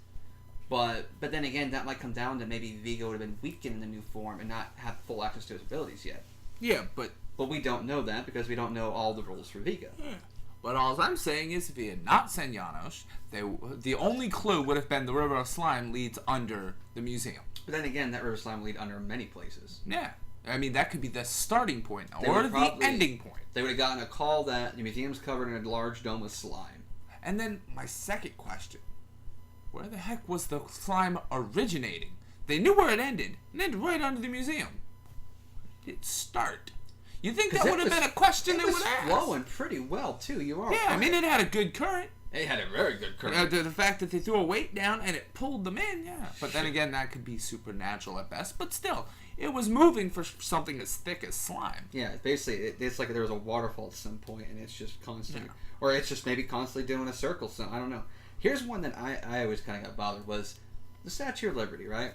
but then again, that might come down to maybe Vigo would have been weakened in the new form and not have full access to his abilities yet. Yeah, but we don't know that because we don't know all the rules for Vigo. Yeah. But all I'm saying is, if he had not sent Janos, the only clue would have been the River of Slime leads under the museum. But then again, that River of Slime lead under many places. Yeah. I mean, that could be the starting point, or the ending point. They would have gotten a call that the museum's covered in a large dome with slime. And then, my second question. Where the heck was the slime originating? They knew where it ended. It ended right under the museum. Where did it start? You think that would have been a question they would ask? It was flowing pretty well, too. You are. Yeah, I mean, it had a good current. It had a very good current. The fact that they threw a weight down and it pulled them in, yeah. But then again, that could be supernatural at best. But still, it was moving for something as thick as slime. Yeah, basically, it's like there was a waterfall at some point, and it's just constantly... Yeah. Or it's just maybe constantly doing a circle, so I don't know. Here's one that I always kind of got bothered was the Statue of Liberty, right?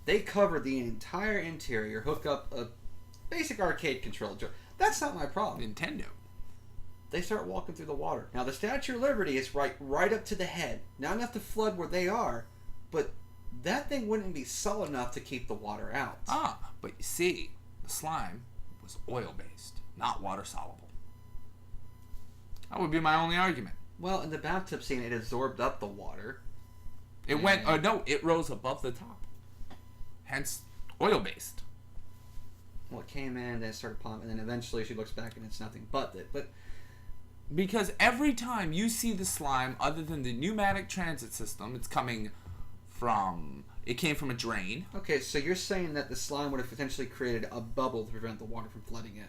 They covered the entire interior, hook up a basic arcade controller. That's not my problem. Nintendo. They start walking through the water. Now, the Statue of Liberty is right up to the head. Not enough to flood where they are, but that thing wouldn't be solid enough to keep the water out. But you see, the slime was oil-based, not water-soluble. That would be my only argument. Well, in the bathtub scene, it absorbed up the water. It went. Oh no! It rose above the top. Hence, oil-based. Well, it came in, then it started pumping, and then eventually she looks back and it's nothing but it. But because every time you see the slime, other than the pneumatic transit system, it's coming from. It came from a drain. okay, so you're saying that the slime would have potentially created a bubble to prevent the water from flooding in.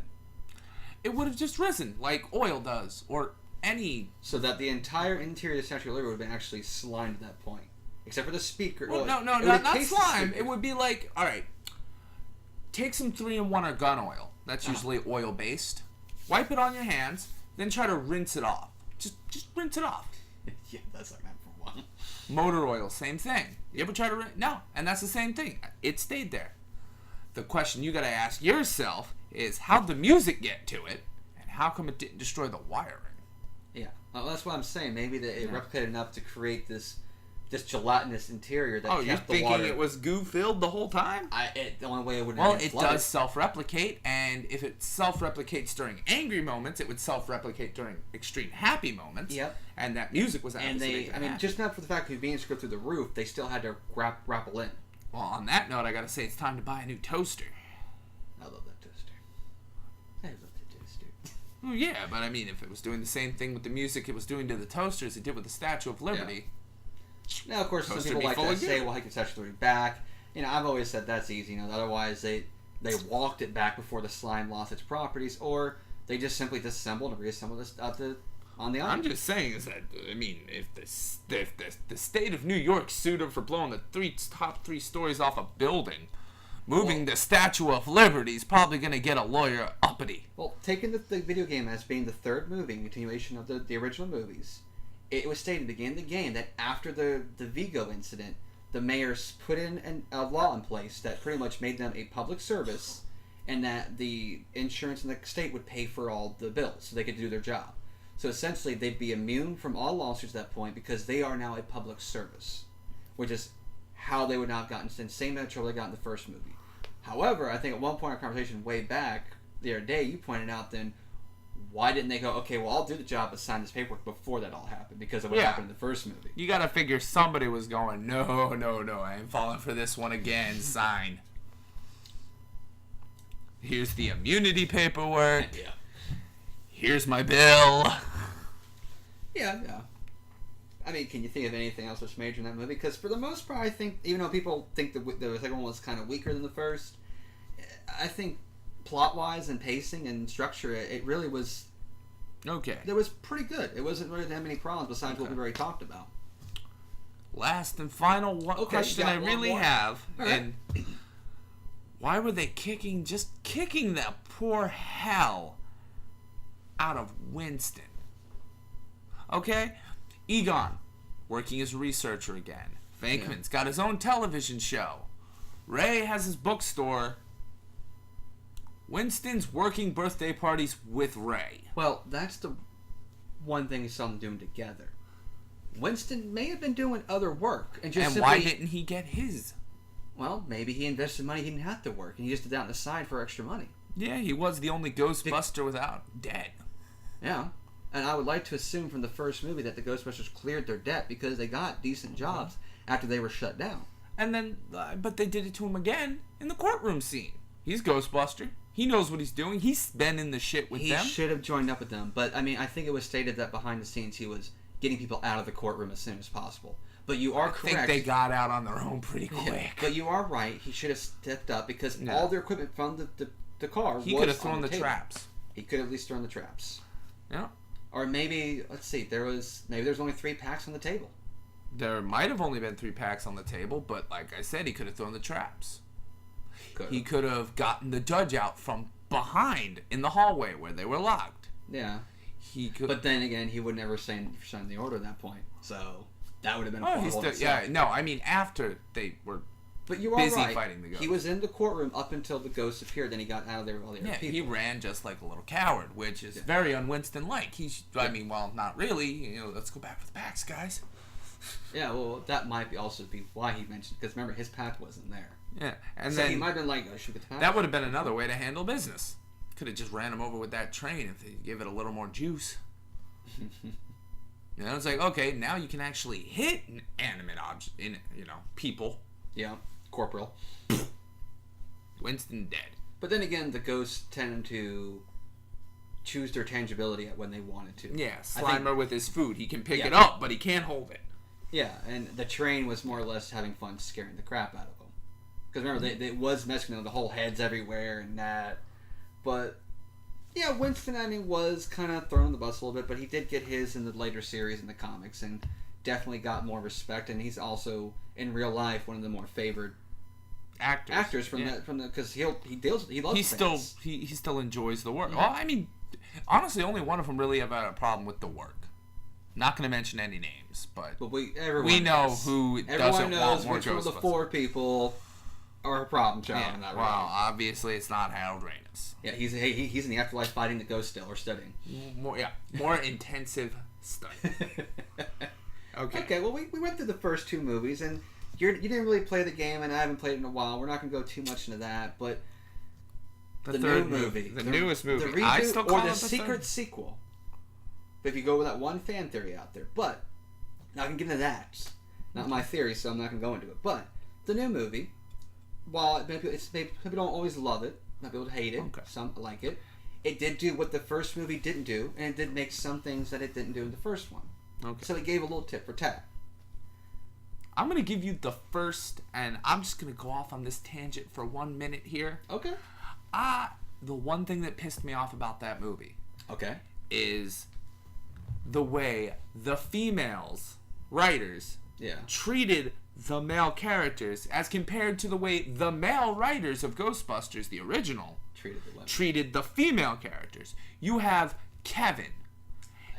It would have just risen like oil does, or any. So that the entire interior of the Statue of Liberty would have been actually slimed at that point. Except for the speaker. Well, well, no, it would not encase the slime. speaker. It would be like, all right, take some 3-in-1 or gun oil. That's Uh-huh. usually oil-based. Wipe it on your hands, then try to rinse it off. Just rinse it off. Yeah, that's what I meant for one. Motor oil, same thing. You ever try to rinse? No, and that's the same thing. It stayed there. The question you got to ask yourself is, how'd the music get to it, and how come it didn't destroy the wiring? Yeah, well, that's what I'm saying. Maybe that it replicated enough to create this gelatinous interior that Oh, you're kept the thinking water. it was goo-filled the whole time? The only way it would. Well, it does self-replicate, and if it self-replicates during angry moments, it would self-replicate during extreme happy moments. Yep. And that music was And obviously they, just not for the fact of it being screwed through the roof, they still had to grapple in. Well, on that note, I gotta say it's time to buy a new toaster. I love that toaster. I love the toaster. Well, yeah, but I mean, if it was doing the same thing with the music it was doing to the toaster as it did with the Statue of Liberty. Now, of course, some Toaster people be like full to of say, goo. "Well, I can touch the back." I've always said that's easy. Otherwise they walked it back before the slime lost its properties, or they just simply disassembled and reassembled this on the I'm island. just saying is that, I mean, if the state of New York sued him for blowing the top three stories off a building, moving the Statue of Liberty is probably going to get a lawyer uppity. Well, taking the video game as being the third movie in continuation of the original movies, it was stated at the beginning of the game that after the Vigo incident, the mayors put in a law in place that pretty much made them a public service, and that the insurance in the state would pay for all the bills so they could do their job. So essentially, they'd be immune from all lawsuits at that point because they are now a public service, which is how they would not have gotten the same amount of trouble they got in the first movie. However, I think at one point in our conversation way back the other day, you pointed out then, why didn't they go, okay, well, I'll do the job but sign this paperwork before that all happened because of what happened in the first movie. You gotta figure somebody was going, no, I ain't falling for this one again, sign. Here's the immunity paperwork. Yeah. Here's my bill. Yeah. I mean, can you think of anything else that's major in that movie? Because for the most part, I think, even though people think the second one was kind of weaker than the first, I think plot-wise and pacing and structure, it really was... Okay. It was pretty good. It wasn't really that many problems besides what we've already talked about. Last and final question I really have, All right. and why were they kicking that poor hell out of Winston? Okay? Egon, working as a researcher again. Venkman's got his own television show. Ray has his bookstore. Winston's working birthday parties with Ray. Well, that's the one thing you saw them doing together. Winston may have been doing other work. And why didn't he get his? Well, maybe he invested money he didn't have to work, and he just did that on the side for extra money. Yeah, he was the only Ghostbuster without debt. Yeah. And I would like to assume from the first movie that the Ghostbusters cleared their debt because they got decent jobs after they were shut down. And then, but they did it to him again in the courtroom scene. He's Ghostbuster. He knows what he's doing. He's been in the shit with them. He should have joined up with them. But, I mean, I think it was stated that behind the scenes he was getting people out of the courtroom as soon as possible. But you are correct. I think they got out on their own pretty quick. Yeah, but you are right. He should have stepped up because all their equipment from the car was He could have on thrown the table. traps. He could have at least thrown the traps. Yeah. Or maybe, let's see, there was only 3 packs on the table. There might have only been 3 packs on the table, but like I said, he could have thrown the traps. He could have gotten the judge out from behind in the hallway where they were locked. Yeah. He could. But then again, he would never sign the order at that point. So that would have been a he's problem. still, yeah, no, I mean after they were but you are busy right. fighting the ghost. He was in the courtroom up until the ghost appeared. Then he got out of there with all the other people. He ran just like a little coward, which is very un-Winston-like. I mean, well, not really. Let's go back for the packs, guys. Yeah, well, that might also be why he mentioned, because remember, his pack wasn't there. Yeah, and so then he might have been like, should we get the pack? That would have been another way to handle business. Could have just ran him over with that train if they give it a little more juice. You know, it's like, okay, now you can actually hit an animate object, people. Yeah, corporal. Winston dead. But then again, the ghosts tend to choose their tangibility at when they wanted to. Yeah, Slimer with his food. He can pick Yeah. it up, but he can't hold it. Yeah, and the train was more or less having fun scaring the crap out of them. Because remember, they was messing with the whole heads everywhere and that. But, yeah, Winston, I mean, was kind of thrown on the bus a little bit, but he did get his in the later series in the comics and definitely got more respect. And he's also, in real life, one of the more favored actors from because he loves fans. He still enjoys the work. Yeah. Well, I mean, honestly, only one of them really have had a problem with the work. Not going to mention any names, but we know who doesn't want more which one of the Ghostbusters. 4 people are a problem child in that. Well, obviously it's not Harold Ramis. Yeah, he's in the afterlife fighting the ghost still or studying. More intensive study. Okay. Well, we went through the first 2 movies, and you didn't really play the game, and I haven't played it in a while. We're not going to go too much into that, but the third new movie, the newest movie, the reboot, I still call or the it secret sequel. If you go with that one fan theory out there, but now I can get into that. Not my theory, so I'm not going to go into it. But the new movie, while maybe people don't always love it, not people hate it, some like it. It did do what the first movie didn't do, and it did make some things that it didn't do in the first one. Okay. So it gave a little tit for tat. I'm going to give you the first, and I'm just going to go off on this tangent for 1 minute here. Okay. The one thing that pissed me off about that movie. Okay. Is the way the females writers treated the male characters as compared to the way the male writers of Ghostbusters, the original, treated the female characters. You have Kevin.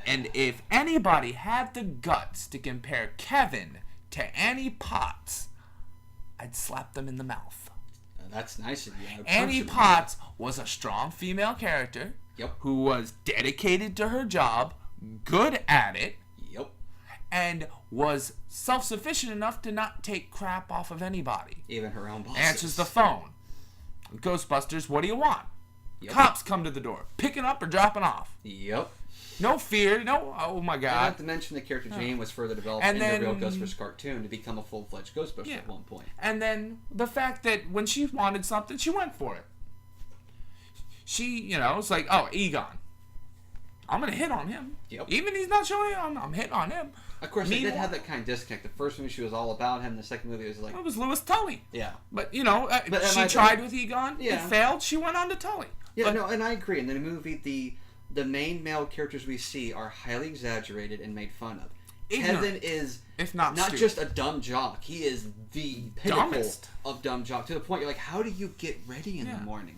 And if anybody had the guts to compare Kevin to Annie Potts, I'd slap them in the mouth. That's nice of you. Annie Potts was a strong female character who was dedicated to her job, good at it, and was self-sufficient enough to not take crap off of anybody. Even her own bosses. Answers the phone. Ghostbusters, what do you want? Cops come to the door. Picking up or dropping off. No fear. No, oh my God. Not to mention the character Jane was further developed in the real Ghostbusters cartoon to become a full-fledged Ghostbuster at one point. And then the fact that when she wanted something, she went for it. She, it's like, oh, Egon. I'm going to hit on him. Even he's not showing I'm hitting on him. Of course, they did have that kind of disconnect. The first movie, she was all about him. The second movie was like... It was Louis Tully. Yeah. But, she tried with Egon. Yeah. It failed. She went on to Tully. Yeah, and I agree. In the movie, the main male characters we see are highly exaggerated and made fun of. Ignorant, Kevin is if not just a dumb jock. He is the pinnacle of dumb jock. To the point you're like, how do you get ready in the morning?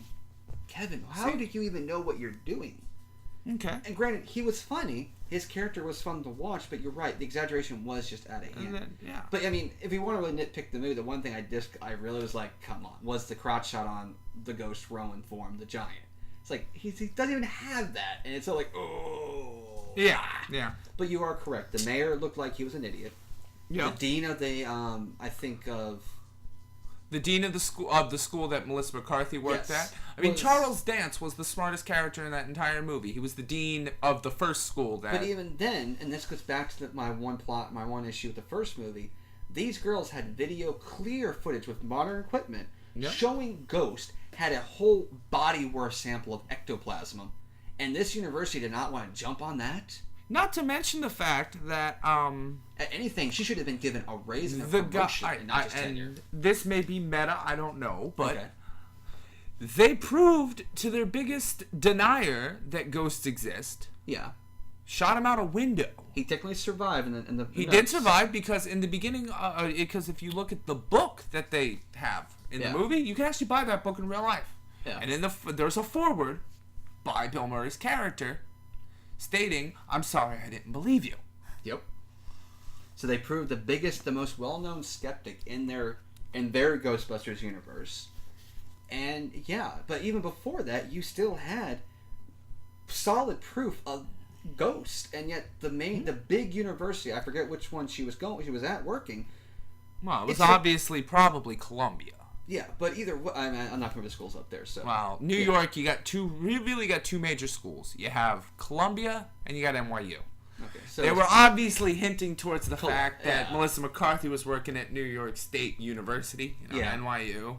Kevin, how do you even know what you're doing? Okay. And granted, he was funny. His character was fun to watch, but you're right. The exaggeration was just out of hand. But, I mean, if you want to really nitpick the movie, the one thing I really was like, come on, was the crotch shot on the ghost Rowan form, the giant. It's like, he doesn't even have that. And it's all like, oh. Yeah. But you are correct. The mayor looked like he was an idiot. Yeah. The dean of the, the dean of the school that Melissa McCarthy worked at. I mean, Charles Dance was the smartest character in that entire movie. He was the dean of the first school. But even then, and this goes back to my one issue with the first movie, these girls had clear footage with modern equipment showing Ghost had a whole body worth sample of ectoplasm, and this university did not want to jump on that. Not to mention the fact that at anything, she should have been given a raise and a promotion, and not just tenure. This may be meta, I don't know, but they proved to their biggest denier that ghosts exist. Yeah. Shot him out a window. He technically survived in the He did survive because in the beginning, because if you look at the book that they have in the movie, you can actually buy that book in real life. Yeah. And there's a foreword by Bill Murray's character stating, "I'm sorry I didn't believe you." Yep. So they proved the most well-known skeptic in their Ghostbusters universe. And but even before that, you still had solid proof of Ghost, and yet the big university, I forget which one she was at working. Well, it was obviously probably Columbia. Yeah, but either way, I'm not familiar with the schools up there. So New York, you really got two major schools. You have Columbia and you got NYU. Okay, so They were obviously hinting towards the fact that yeah. Melissa McCarthy was working at New York State University, Yeah. NYU,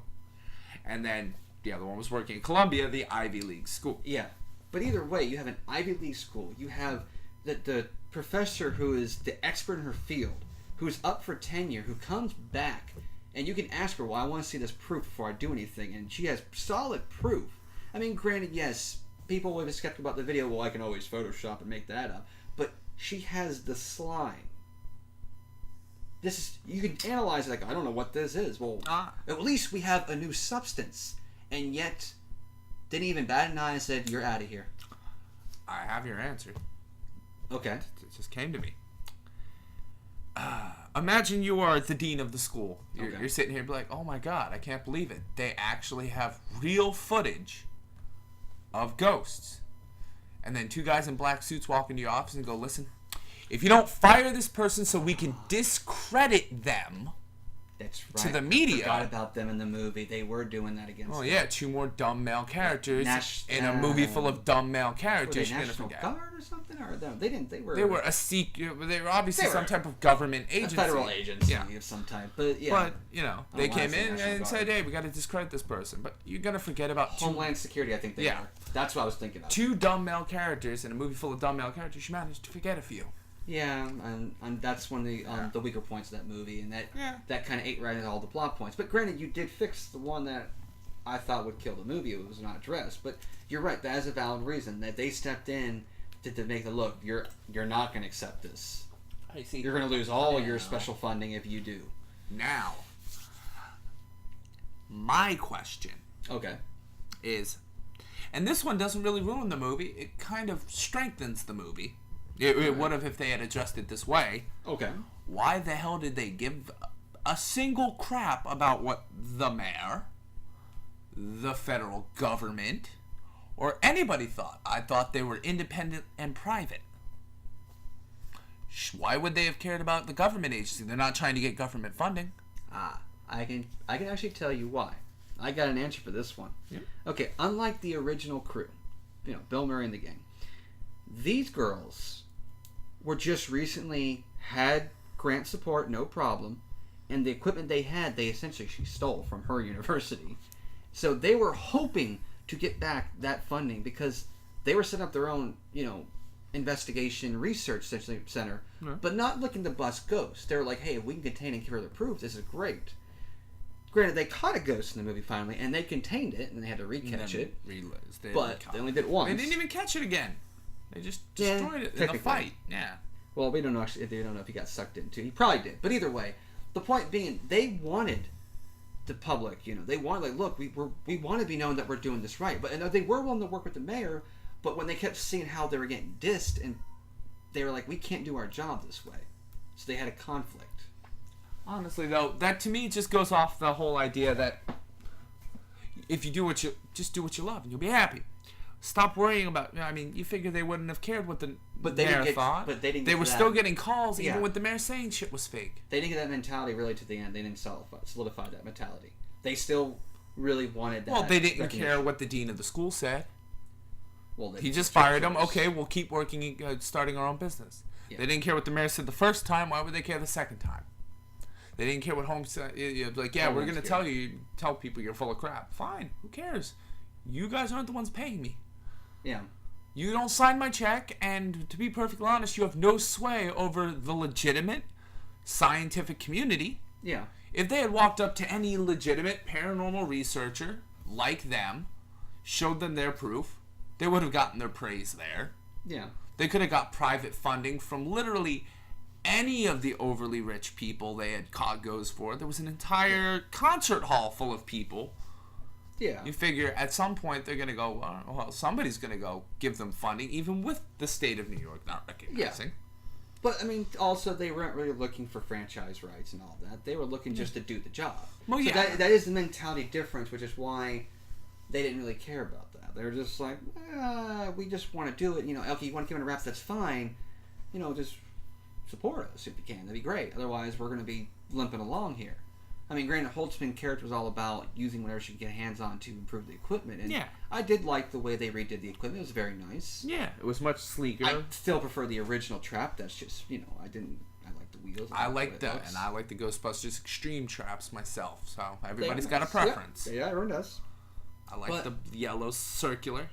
and then the other one was working at Columbia, the Ivy League school. Yeah, but either way, you have an Ivy League school. You have the professor who is the expert in her field, who's up for tenure, who comes back, and you can ask her, well, I want to see this proof before I do anything, and she has solid proof. I mean, granted, yes, people will be skeptical about the video, well, I can always Photoshop and make that up, but she has the slime. This is, you can analyze it like, I don't know what this is. Well, at least we have a new substance, and yet didn't even bat an eye and said, you're out of here. I have your answer. Okay. It just came to me. Imagine you are the dean of the school. You're sitting here and be like, oh my god, I can't believe it. They actually have real footage of ghosts. And then two guys in black suits walk into your office and go, listen, if you don't fire this person so we can discredit them That's right. to the media. I forgot about them in the movie. They were doing that against them. Yeah, two more dumb male characters in a movie full of dumb male characters. Were they National Guard or something? Or they didn't. They were a secret. They were obviously some type of government agency. A federal agency of some type. But yeah. But they came in and said, "Hey, we got to discredit this person." But you're gonna forget about Homeland Security. I think they were. That's what I was thinking of. Two dumb male characters in a movie full of dumb male characters. You managed to forget a few. Yeah, and that's one of the weaker points of that movie, and that kind of ate right into all the plot points. But granted, you did fix the one that I thought would kill the movie. It was not addressed. But you're right. That is a valid reason that they stepped in to make the look. You're not going to accept this. I see. You're going to lose all your special funding if you do. Now, my question. Okay. Is, and this one doesn't really ruin the movie. It kind of strengthens the movie. It would have if they had addressed it this way. Okay. Why the hell did they give a single crap about what the mayor, the federal government, or anybody thought? I thought they were independent and private. Why would they have cared about the government agency? They're not trying to get government funding. I can actually tell you why. I got an answer for this one. Yeah. Okay, unlike the original crew, Bill Murray and the gang, these girls were just recently had grant support, no problem, and the equipment they had, she stole from her university. So they were hoping to get back that funding because they were setting up their own, investigation research center, but not looking to bust ghosts. They were like, hey, if we can contain and give further proof, this is great. Granted, they caught a ghost in the movie finally, and they contained it, and they had to recatch it. But they only did it once. They didn't even catch it again. They just destroyed it in the fight. Yeah. Well, we don't know actually. They don't know if he got sucked into. He probably did. But either way, the point being, they wanted the public. They wanted look, we want to be known that we're doing this right. But and they were willing to work with the mayor. But when they kept seeing how they were getting dissed, and they were like, we can't do our job this way, so they had a conflict. Honestly, though, that to me just goes off the whole idea that if you do just do what you love, and you'll be happy. Stop worrying about. You figure they wouldn't have cared what the mayor thought. But they didn't. They were still getting calls, even with the mayor saying shit was fake. They didn't get that mentality really to the end. They didn't solidify that mentality. They still really wanted that. Well, they didn't care what the dean of the school said. Well, he just fired them. Okay, we'll keep working, starting our own business. Yeah. They didn't care what the mayor said the first time. Why would they care the second time? They didn't care what Holmes said. Like, yeah, we're going to tell people you're full of crap. Fine. Who cares? You guys aren't the ones paying me. Yeah. You don't sign my check, and to be perfectly honest, you have no sway over the legitimate scientific community. Yeah. If they had walked up to any legitimate paranormal researcher like them, showed them their proof, they would have gotten their praise there. Yeah. They could have got private funding from literally any of the overly rich people they had caught ghosts for. There was an entire concert hall full of people. Yeah. You figure at some point they're going to go, well, somebody's going to go give them funding, even with the state of New York not recognizing. Yeah. But, also, they weren't really looking for franchise rights and all that. They were looking just to do the job. Well, so that is the mentality difference, which is why they didn't really care about that. They were just like, we just want to do it. Okay, you want to give it a rap, that's fine. Just support us if you can. That'd be great. Otherwise, we're going to be limping along here. I mean, granted, Holtzman's character was all about using whatever she could get hands on to improve the equipment. And Yeah. I did like the way they redid the equipment. It was very nice. Yeah, it was much sleeker. I still prefer the original trap. That's just, I like the wheels. I like and I like the Ghostbusters Extreme traps myself. So everybody's got a nice. preference. Yeah, everyone does. I like the yellow circular.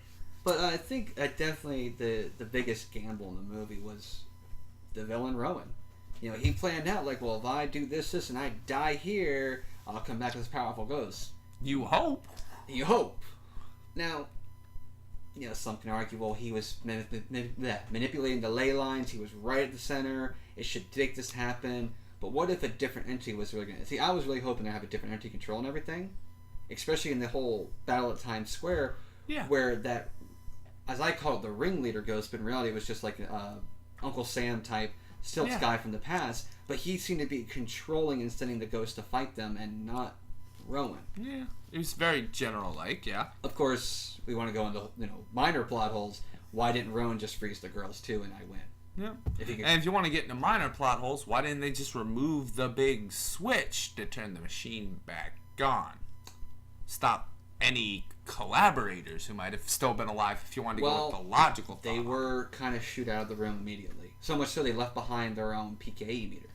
But I think definitely the biggest gamble in the movie was the villain Rowan. He planned out like, well, if I do this, and I die here, I'll come back as a powerful ghost. You hope. You hope. Now, some can argue, well, he was manipulating the ley lines. He was right at the center. It should make this happen. But what if a different entity was really going to... See, I was really hoping to have a different entity control and everything. Especially in the whole battle at Times Square. Yeah. Where that, as I call it, the ringleader ghost, but in reality it was just like Uncle Sam type Stilts guy from the past. But he seemed to be controlling and sending the ghost to fight them and not Rowan. Yeah. It was very general-like, yeah. Of course, we want to go into minor plot holes. Why didn't Rowan just freeze the girls too and I win? Yeah. And if you want to get into minor plot holes, why didn't they just remove the big switch to turn the machine back on? Stop any collaborators who might have still been alive if you wanted to go with the logical thought. They were kind of shoot out of the room immediately. So much so they left behind their own PKE meter.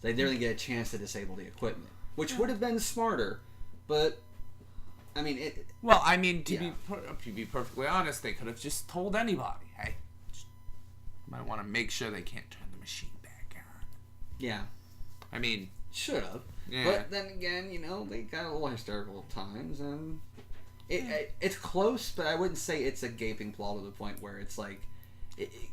They didn't get a chance to disable the equipment. Which would have been smarter, but... I mean, it... Well, I mean, to be perfectly honest, they could have just told anybody, hey, you might want to make sure they can't turn the machine back on. Yeah. I mean... Should have. Yeah. But then again, they got a little hysterical at times, and... It's close, but I wouldn't say it's a gaping plot to the point where it's like...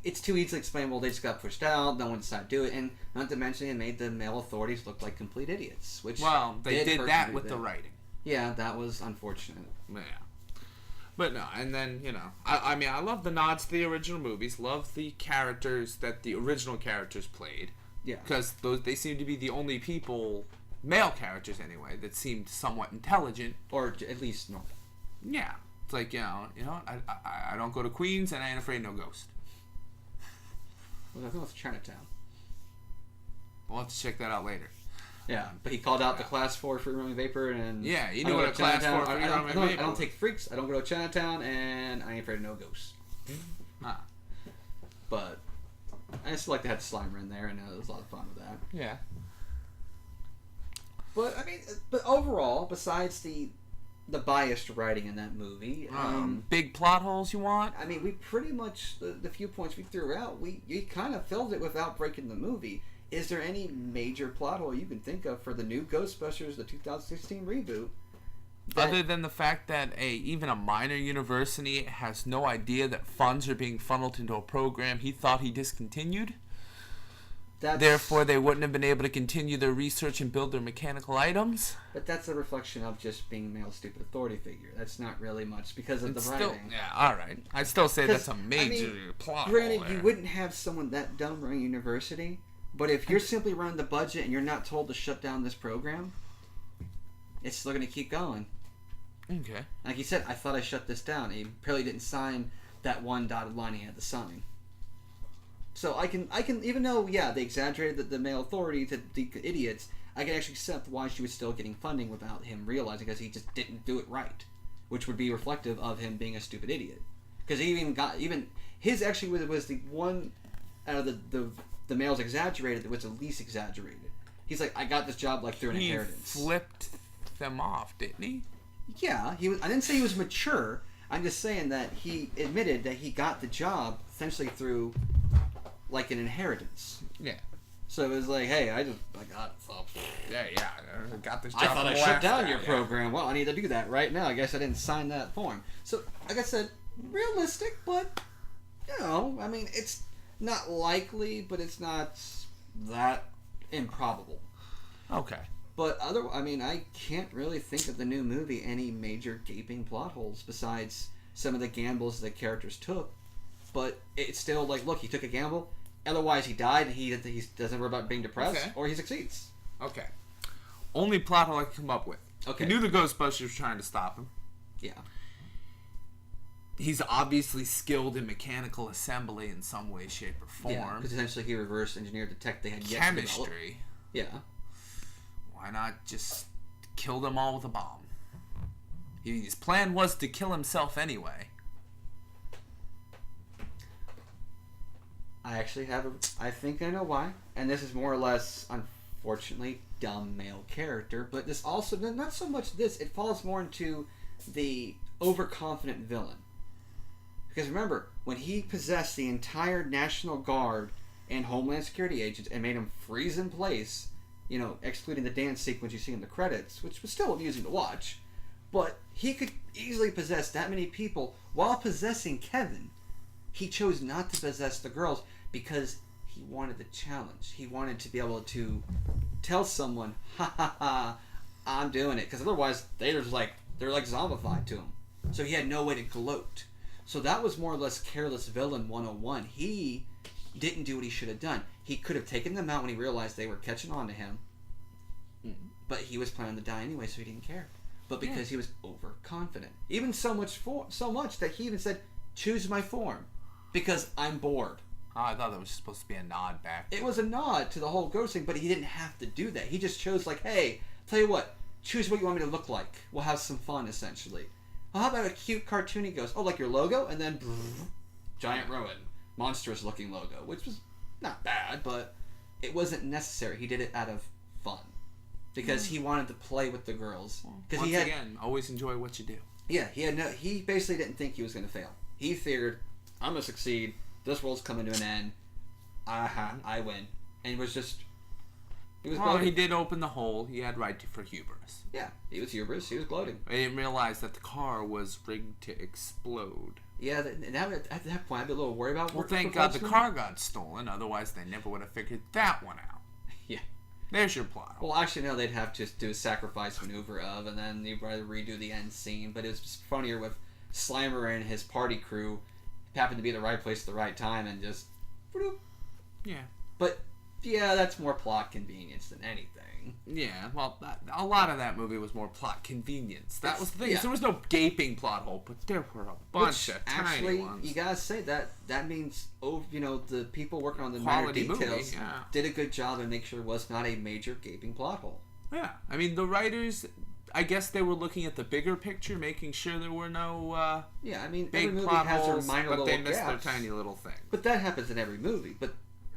It's too easily explained, well, they just got pushed out, no one decided to do it, and not to mention it made the male authorities look like complete idiots, which... Well, they did that with the writing. Yeah, that was unfortunate. Yeah. But no, and then, I mean, I love the nods to the original movies, love the characters that the original characters played. Yeah. Because they seem to be the only people, male characters anyway, that seemed somewhat intelligent. Or at least normal. Yeah. It's like, I don't go to Queens and I ain't afraid of no ghost. Well, I think it's Chinatown. We'll have to check that out later. Yeah, but he called out the Class 4 free-roaming vapor, and... Yeah, you knew what a Class 4 free-roaming vapor... I don't take freaks, I don't go to Chinatown, and I ain't afraid of no ghosts. But I just like to have Slimer in there, and it was a lot of fun with that. Yeah. But, I mean, overall, besides the biased writing in that movie... big plot holes you want? I mean, we pretty much... The few points we threw out, you kind of filled it without breaking the movie. Is there any major plot hole you can think of for the new Ghostbusters, the 2016 reboot? Other than the fact that even a minor university has no idea that funds are being funneled into a program he thought he discontinued? Therefore, they wouldn't have been able to continue their research and build their mechanical items? But that's a reflection of just being a male stupid authority figure. That's not really much because of the writing. Yeah, alright. I'd still say that's a major plot hole. Granted, you wouldn't have someone that dumb running a university, but if you're simply running the budget and you're not told to shut down this program, it's still going to keep going. Okay. Like you said, I thought I shut this down. He apparently didn't sign that one dotted line he had to sign. So I can even though, they exaggerated the male authority to the idiots, I can actually accept why she was still getting funding without him realizing, because he just didn't do it right, which would be reflective of him being a stupid idiot. Because he his actually was the one out of the males exaggerated that was the least exaggerated. He's like, I got this job through an inheritance. He flipped them off, didn't he? Yeah, he was. I didn't say he was mature. I'm just saying that he admitted that he got the job essentially through an inheritance. Yeah. So it was like, hey, I got it. So. Yeah, I got this job. I thought I shut down your program. Well, I need to do that right now. I guess I didn't sign that form. So, like I said, realistic, but I mean, it's not likely, but it's not that improbable. Okay. But I can't really think of the new movie any major gaping plot holes besides some of the gambles the characters took. But it's still look, he took a gamble. Otherwise, he died, and he doesn't worry about being depressed, or he succeeds. Okay. Only plot hole I can come up with. Okay. He knew the Ghostbusters were trying to stop him. Yeah. He's obviously skilled in mechanical assembly in some way, shape, or form. Yeah, because essentially he reverse engineered the tech they had yet Chemistry. to develop. Yeah. Why not just kill them all with a bomb? His plan was to kill himself anyway. I actually I think I know why. And this is more or less, unfortunately, dumb male character. But this also, not so much this, it falls more into the overconfident villain. Because remember, when he possessed the entire National Guard and Homeland Security agents and made them freeze in place, excluding the dance sequence you see in the credits, which was still amusing to watch, but he could easily possess that many people while possessing Kevin. He chose not to possess the girls because he wanted the challenge. He wanted to be able to tell someone, ha ha ha, I'm doing it. Because otherwise, they're like zombified to him. So he had no way to gloat. So that was more or less Careless Villain 101. He didn't do what he should have done. He could have taken them out when he realized they were catching on to him. But he was planning to die anyway, so he didn't care. But because he was overconfident. Even so much that he even said, choose my form. Because I'm bored. Oh, I thought that was supposed to be a nod back. It was a nod to the whole ghost thing, but he didn't have to do that. He just chose like, hey, tell you what, choose what you want me to look like. We'll have some fun, essentially. Well, how about a cute cartoony ghost? Oh, like your logo? And then giant ruin. Monstrous looking logo. Which was not bad, but it wasn't necessary. He did it out of fun. Because he wanted to play with the girls. Once again, always enjoy what you do. Yeah, he basically didn't think he was going to fail. He figured, I'm going to succeed. This world's coming to an end. I win. And it was just... he did open the hole. He had right for hubris. Yeah, he was hubris. He was gloating. I didn't realize that the car was rigged to explode. Yeah, at that point, I'd be a little worried about... Well, thank God the car got stolen. Otherwise, they never would have figured that one out. Yeah. There's your plot. Well, actually, no, they'd have to just do a sacrifice maneuver of, and then they'd probably redo the end scene. But it was just funnier with Slimer and his party crew happened to be at the right place at the right time and just... Yeah. But, yeah, that's more plot convenience than anything. Yeah, well, a lot of that movie was more plot convenience. That was the thing. Yeah. There was no gaping plot hole, but there were a bunch of tiny ones. You gotta say that means, the people working on the Quality minor details movie, did a good job and make sure it was not a major gaping plot hole. Yeah, I mean, the writers, I guess they were looking at the bigger picture, making sure there were no every big movie plot has holes, their minor but little they missed gaps. their tiny little things. But that happens in every movie.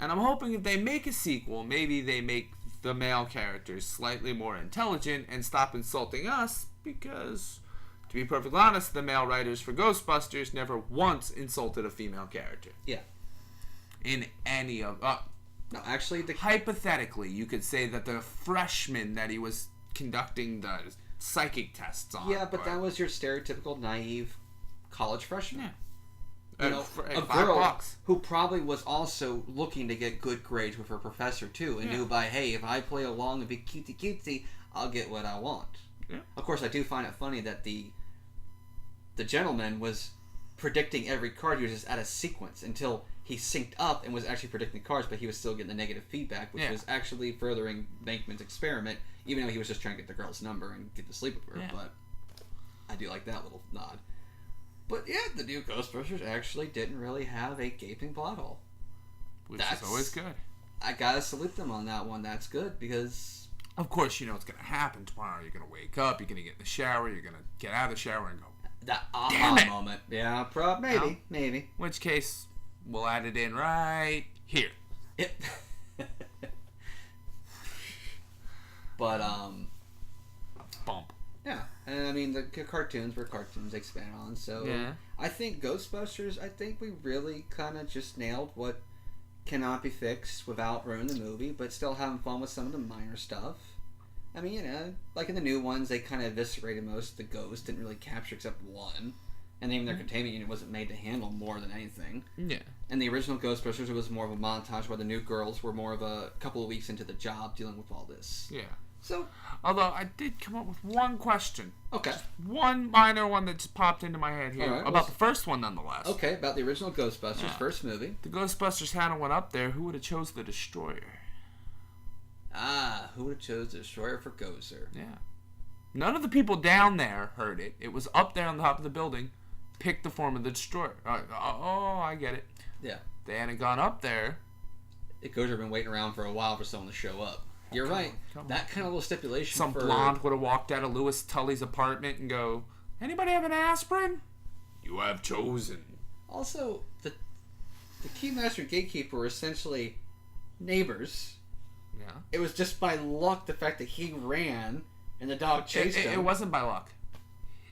And I'm hoping if they make a sequel, maybe they make the male characters slightly more intelligent and stop insulting us, because, to be perfectly honest, the male writers for Ghostbusters never once insulted a female character. Yeah. In any of... no, actually... hypothetically, you could say that the freshman that he was conducting the psychic tests on... Yeah, but that was your stereotypical naive college freshman. Yeah. A girl who probably was also looking to get good grades with her professor too, and knew hey, if I play along and be cutesy, I'll get what I want. Yeah. Of course, I do find it funny that the gentleman was predicting every card. He was just out of sequence until he synced up and was actually predicting cards, but he was still getting the negative feedback, which was actually furthering Bankman's experiment, even though he was just trying to get the girl's number and get to sleep with her. Yeah. But I do like that little nod. But yeah, the new Ghostbusters actually didn't really have a gaping plot hole. Which is always good. I gotta salute them on that one. That's good, because... Of course, you know what's gonna happen tomorrow. You're gonna wake up, you're gonna get in the shower, you're gonna get out of the shower and go... That aha moment. Yeah, maybe. In which case, we'll add it in right here. Yep. But, Bump. Yeah, and I mean, the cartoons were cartoons they expand on, so I think Ghostbusters, we really kind of just nailed what cannot be fixed without ruining the movie, but still having fun with some of the minor stuff. I mean, like in the new ones, they kind of eviscerated most of the ghosts, didn't really capture except one, and even their containment unit wasn't made to handle more than anything. Yeah. And the original Ghostbusters, it was more of a montage where the new girls were more of a couple of weeks into the job dealing with all this. Yeah. So, although I did come up with one question. Okay. Just one minor one that just popped into my head here. Right, about the first one, nonetheless. Okay, about the original Ghostbusters, first movie. The Ghostbusters hadn't went up there. Who would have chose the Destroyer? Who would have chose the Destroyer for Gozer? Yeah. None of the people down there heard it. It was up there on the top of the building. Picked the form of the Destroyer. Oh, I get it. Yeah. They hadn't gone up there. Gozer had been waiting around for a while for someone to show up. You're right. Come on. That kind of little stipulation. Some blonde would have walked out of Louis Tully's apartment and go, "Anybody have an aspirin?" "You have chosen." Also, the Keymaster and Gatekeeper were essentially neighbors. Yeah. It was just by luck the fact that he ran and the dog chased him. It wasn't by luck.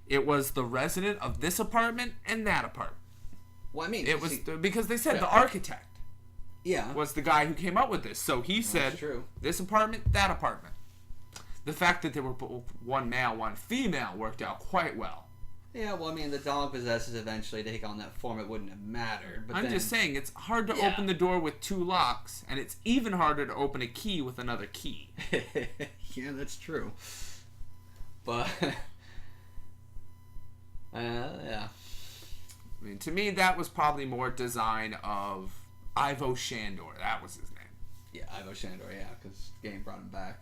It was the resident of this apartment and that apartment. Well, I mean, It was because they said the architect was the guy who came up with this. So he said, true. This apartment, that apartment. The fact that they were both one male, one female worked out quite well. Yeah, well, I mean, the dog possesses eventually to take on that form. It wouldn't have mattered. But I'm just saying, it's hard to open the door with 2 locks, and it's even harder to open a key with another key. Yeah, that's true. But, yeah. I mean, to me, that was probably more design of Ivo Shandor. That was his name. Yeah, Ivo Shandor, yeah, because game brought him back.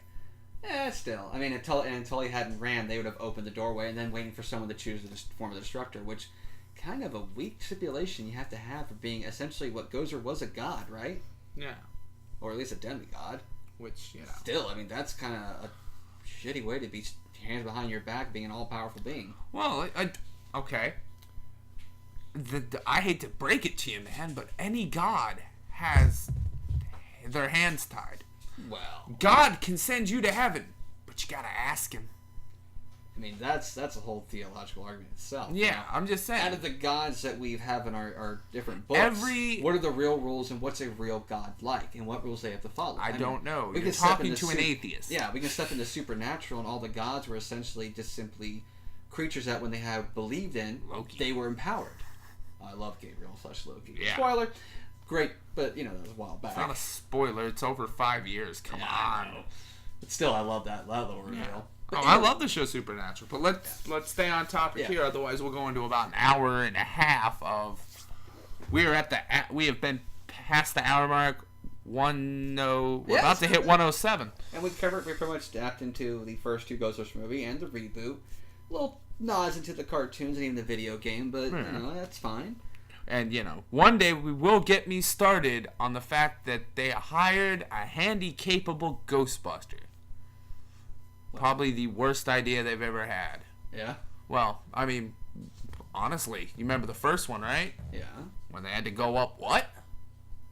Yeah, still. I mean, until he hadn't ran, they would have opened the doorway and then waiting for someone to choose the form of the destructor, which kind of a weak stipulation you have to have for being essentially what Gozer was, a god, right? Yeah. Or at least a demigod. Which, you know. Still, I mean, that's kind of a shitty way to be hands behind your back being an all-powerful being. Well, okay. I hate to break it to you, man, but any god has their hands tied. Well, God can send you to heaven, but you gotta ask him. I mean, that's a whole theological argument itself. Yeah, Now, I'm just saying. out of the gods that we have in our different books, what are the real rules and what's a real god like, and what rules they have to follow? I don't know. We You're can step talking into to an atheist. Yeah, we can step into supernatural, and all the gods were essentially just simply creatures that when they have believed in, Loki. they were empowered. I love Gabriel / Loki. Yeah. Spoiler. Great, but that was a while back. It's not a spoiler. It's over 5 years. Come I on. know. But still, I love that little reveal. Yeah. But I love the show Supernatural, but let's stay on topic here. Otherwise, we'll go into about an hour and a half of. We have been past the hour mark. We're about to hit 107. And we pretty much tapped into the first 2 Ghostbusters movie and the reboot. Little nods into the cartoons and even the video game, but that's fine. And one day we will get me started on the fact that they hired a handy-capable Ghostbuster. Probably the worst idea they've ever had. Yeah? Well, I mean, honestly, you remember the first one, right? Yeah. When they had to go up what?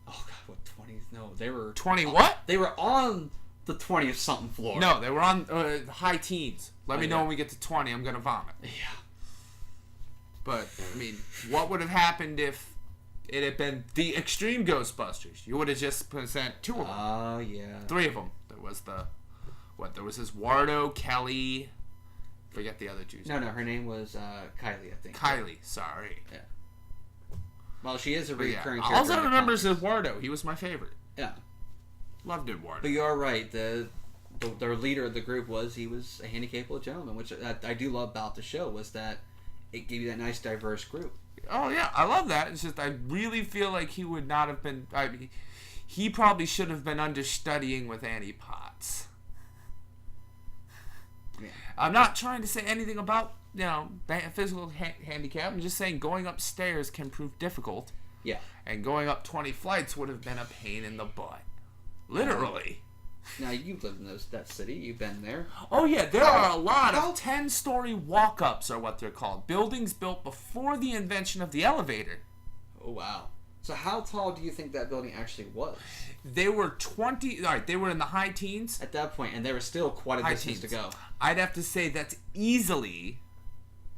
Oh, God, what, 20s? No, they were... 20 what? They were on the 20th something floor. No, they were on high teens. Let me know yeah. when we get to 20. I'm going to vomit. Yeah. But, I mean, what would have happened if it had been the Extreme Ghostbusters? You would have just sent 2 of them. Oh, yeah. 3 of them. There was there was this Wardo, Kelly, forget the other 2. No, her name was Kylie, I think. Kylie, sorry. Yeah. Well, she is a recurring All character. I remember is Wardo. He was my favorite. Yeah. Loved Eduardo. But you are right. The leader of the group was a handy-capable gentleman, which I do love about the show, was that it gave you that nice, diverse group. Oh, yeah. I love that. It's just I really feel like he would not have been... I mean, he probably should have been understudying with Annie Potts. Yeah. I'm not trying to say anything about, physical handicap. I'm just saying going upstairs can prove difficult. Yeah. And going up 20 flights would have been a pain in the butt. Literally. Now, you've lived in that city. You've been there. Oh, yeah. There are a lot of 10-story walk-ups are what they're called. Buildings built before the invention of the elevator. Oh, wow. So how tall do you think that building actually was? They were 20... All right, they were in the high teens. At that point, and there was still quite a distance to go. I'd have to say that's easily...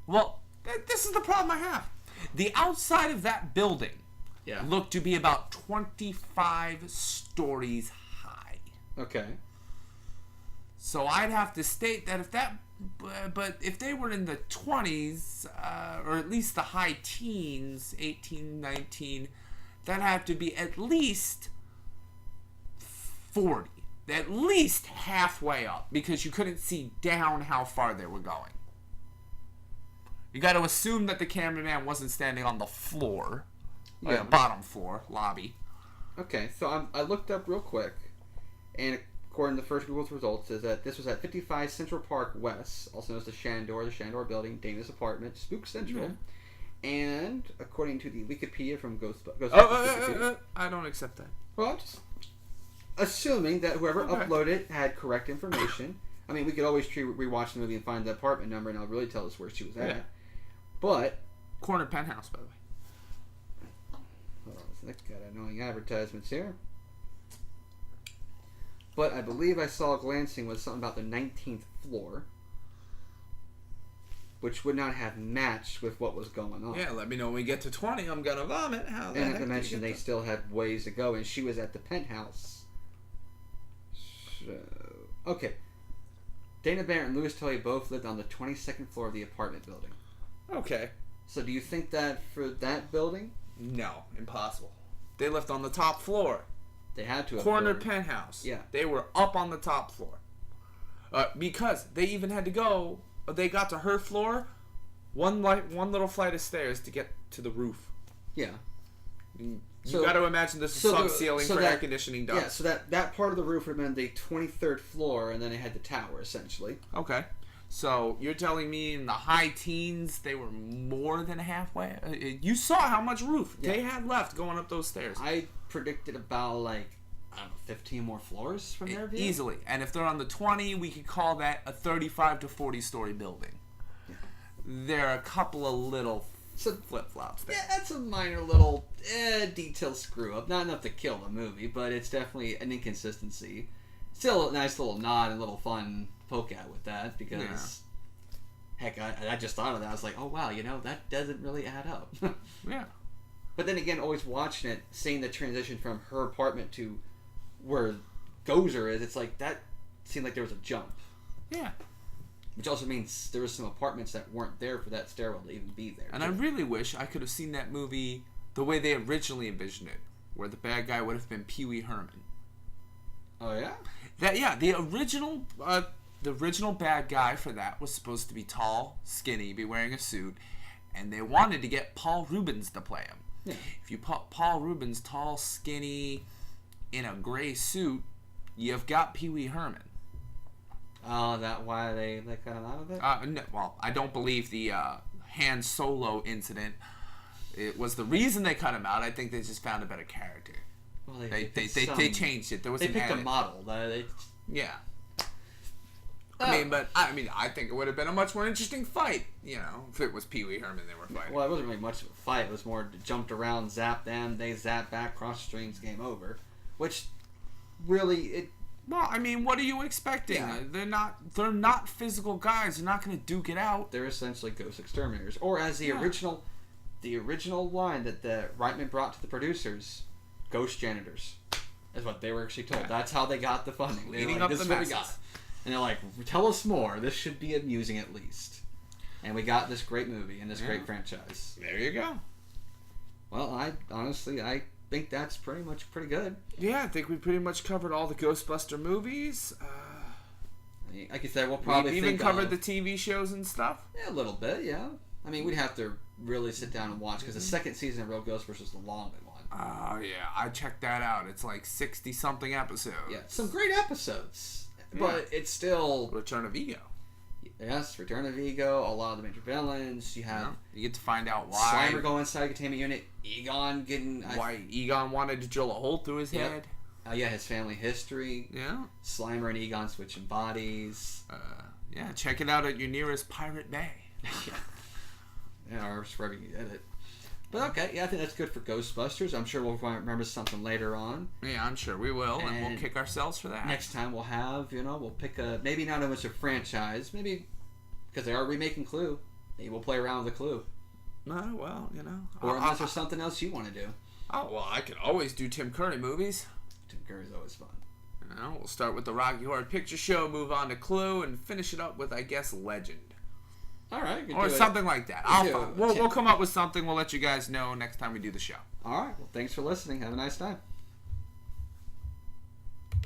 Well, this is the problem I have. The outside of that building looked to be about 25 stories high. Okay. So I'd have to state that but if they were in the 20s, or at least the high teens, 18, 19, that'd have to be at least 40. At least halfway up, because you couldn't see down how far they were going. You got to assume that the cameraman wasn't standing on the floor, the bottom floor, lobby. Okay, so I looked up real quick, and according to the first Google's results, is that this was at 55 Central Park West, also known as the Shandor Building, Dana's apartment, Spook Central. Yeah. And according to the Wikipedia from Ghostbusters... I don't accept that. Well, assuming that whoever uploaded it had correct information. I mean, we could always rewatch the movie and find the apartment number, and it'll really tell us where she was at. Yeah. But Corner penthouse, by the way. hold on, Nick got annoying advertisements here. But I believe I saw glancing was something about the 19th floor, which would not have matched with what was going on. Yeah, let me know when we get to 20. I'm gonna vomit. How the And heck I mentioned did you they get still had ways to go, and she was at the penthouse. So, okay. Dana Barrett and Louis Tully both lived on the 22nd floor of the apartment building. that? Okay. So do you think that for that building, No, impossible. They lived on the top floor. they had to have Corner built- penthouse. Yeah. They were up on the top floor. Because they even had to go. They got to her floor, one little flight of stairs to get to the roof. Yeah. You So- got to imagine this is so the- sub-ceiling so for that- air conditioning done. Yeah, so that part of the roof would have been the 23rd floor, and then they had the tower, essentially. Okay. So you're telling me in the high teens they were more than halfway? You saw how much roof they had left going up those stairs. I predicted about, like, I don't know, 15 more floors from their view. Easily. And if they're on the 20, we could call that a 35 to 40 story building. Yeah. There are a couple of little So, flip-flops there. yeah, that's a minor little detail screw-up. Not enough to kill the movie, but it's definitely an inconsistency. Still a nice little nod and little fun poke at with that, because... Heck, I just thought of that. I was like, oh, wow, that doesn't really add up. Yeah. But then again, always watching it, seeing the transition from her apartment to where Gozer is, it's like, that seemed like there was a jump. Yeah. Which also means there was some apartments that weren't there for that stairwell to even be there. And I really wish I could have seen that movie the way they originally envisioned it, where the bad guy would have been Pee Wee Herman. Oh, yeah? The original bad guy for that was supposed to be tall, skinny, be wearing a suit, and they wanted to get Paul Rubens to play him. Yeah. If you put Paul Rubens tall, skinny, in a gray suit, you've got Pee Wee Herman. Oh, that why they cut him out of it? No, well, I don't believe the Han Solo incident. It was the reason they cut him out. I think they just found a better character. Well, They picked changed it. There was They an picked a edit. model. Yeah. Oh. I think it would have been a much more interesting fight, if it was Pee Wee Herman they were fighting. Well, it wasn't really much of a fight. It was more jumped around, zapped them, they zapped back, cross streams, game over. Which, really, Well, what are you expecting? Yeah. They're not physical guys. They're not going to duke it out. they're essentially ghost exterminators. Or as the original line that the Reitman brought to the producers, ghost janitors. Is what they were actually told. Yeah. That's how they got the funding. They were Cleaning like, up this the is what we messes. got. And they're like, tell us more. This should be amusing at least. And we got this great movie and this great franchise. There you go. Well, I think that's pretty good. Yeah, I think we pretty much covered all the Ghostbuster movies. Like you said, we'll probably We've even think covered of, the TV shows and stuff. Yeah, a little bit, yeah. We'd have to really sit down and watch, because the second season of Real Ghostbusters was the longer one. Oh, yeah. I checked that out. It's like 60-something episodes. Yeah, some great episodes. But it's still... Return of Ego. Yes, Return of Ego, a lot of the major villains. You have You get to find out why. Slimer going inside a containment unit. Egon getting... Why Egon wanted to drill a hole through his head. his family history. Yeah. Slimer and Egon switching bodies. Yeah, check it out at your nearest Pirate Bay. Yeah, or wherever you get it. But okay, yeah, I think that's good for Ghostbusters. I'm sure we'll remember something later on. Yeah, I'm sure we will, and we'll kick ourselves for that. Next time we'll have, we'll pick maybe not as a franchise, maybe, because they are remaking Clue. Maybe we'll play around with the Clue. Well, Or unless there's something else you want to do. Oh, well, I could always do Tim Curry movies. Tim Curry's always fun. We'll start with the Rocky Horror Picture Show, move on to Clue, and finish it up with, I guess, Legend. All right. Or something like that. We'll come up with something. We'll let you guys know next time we do the show. All right. Well, thanks for listening. Have a nice time.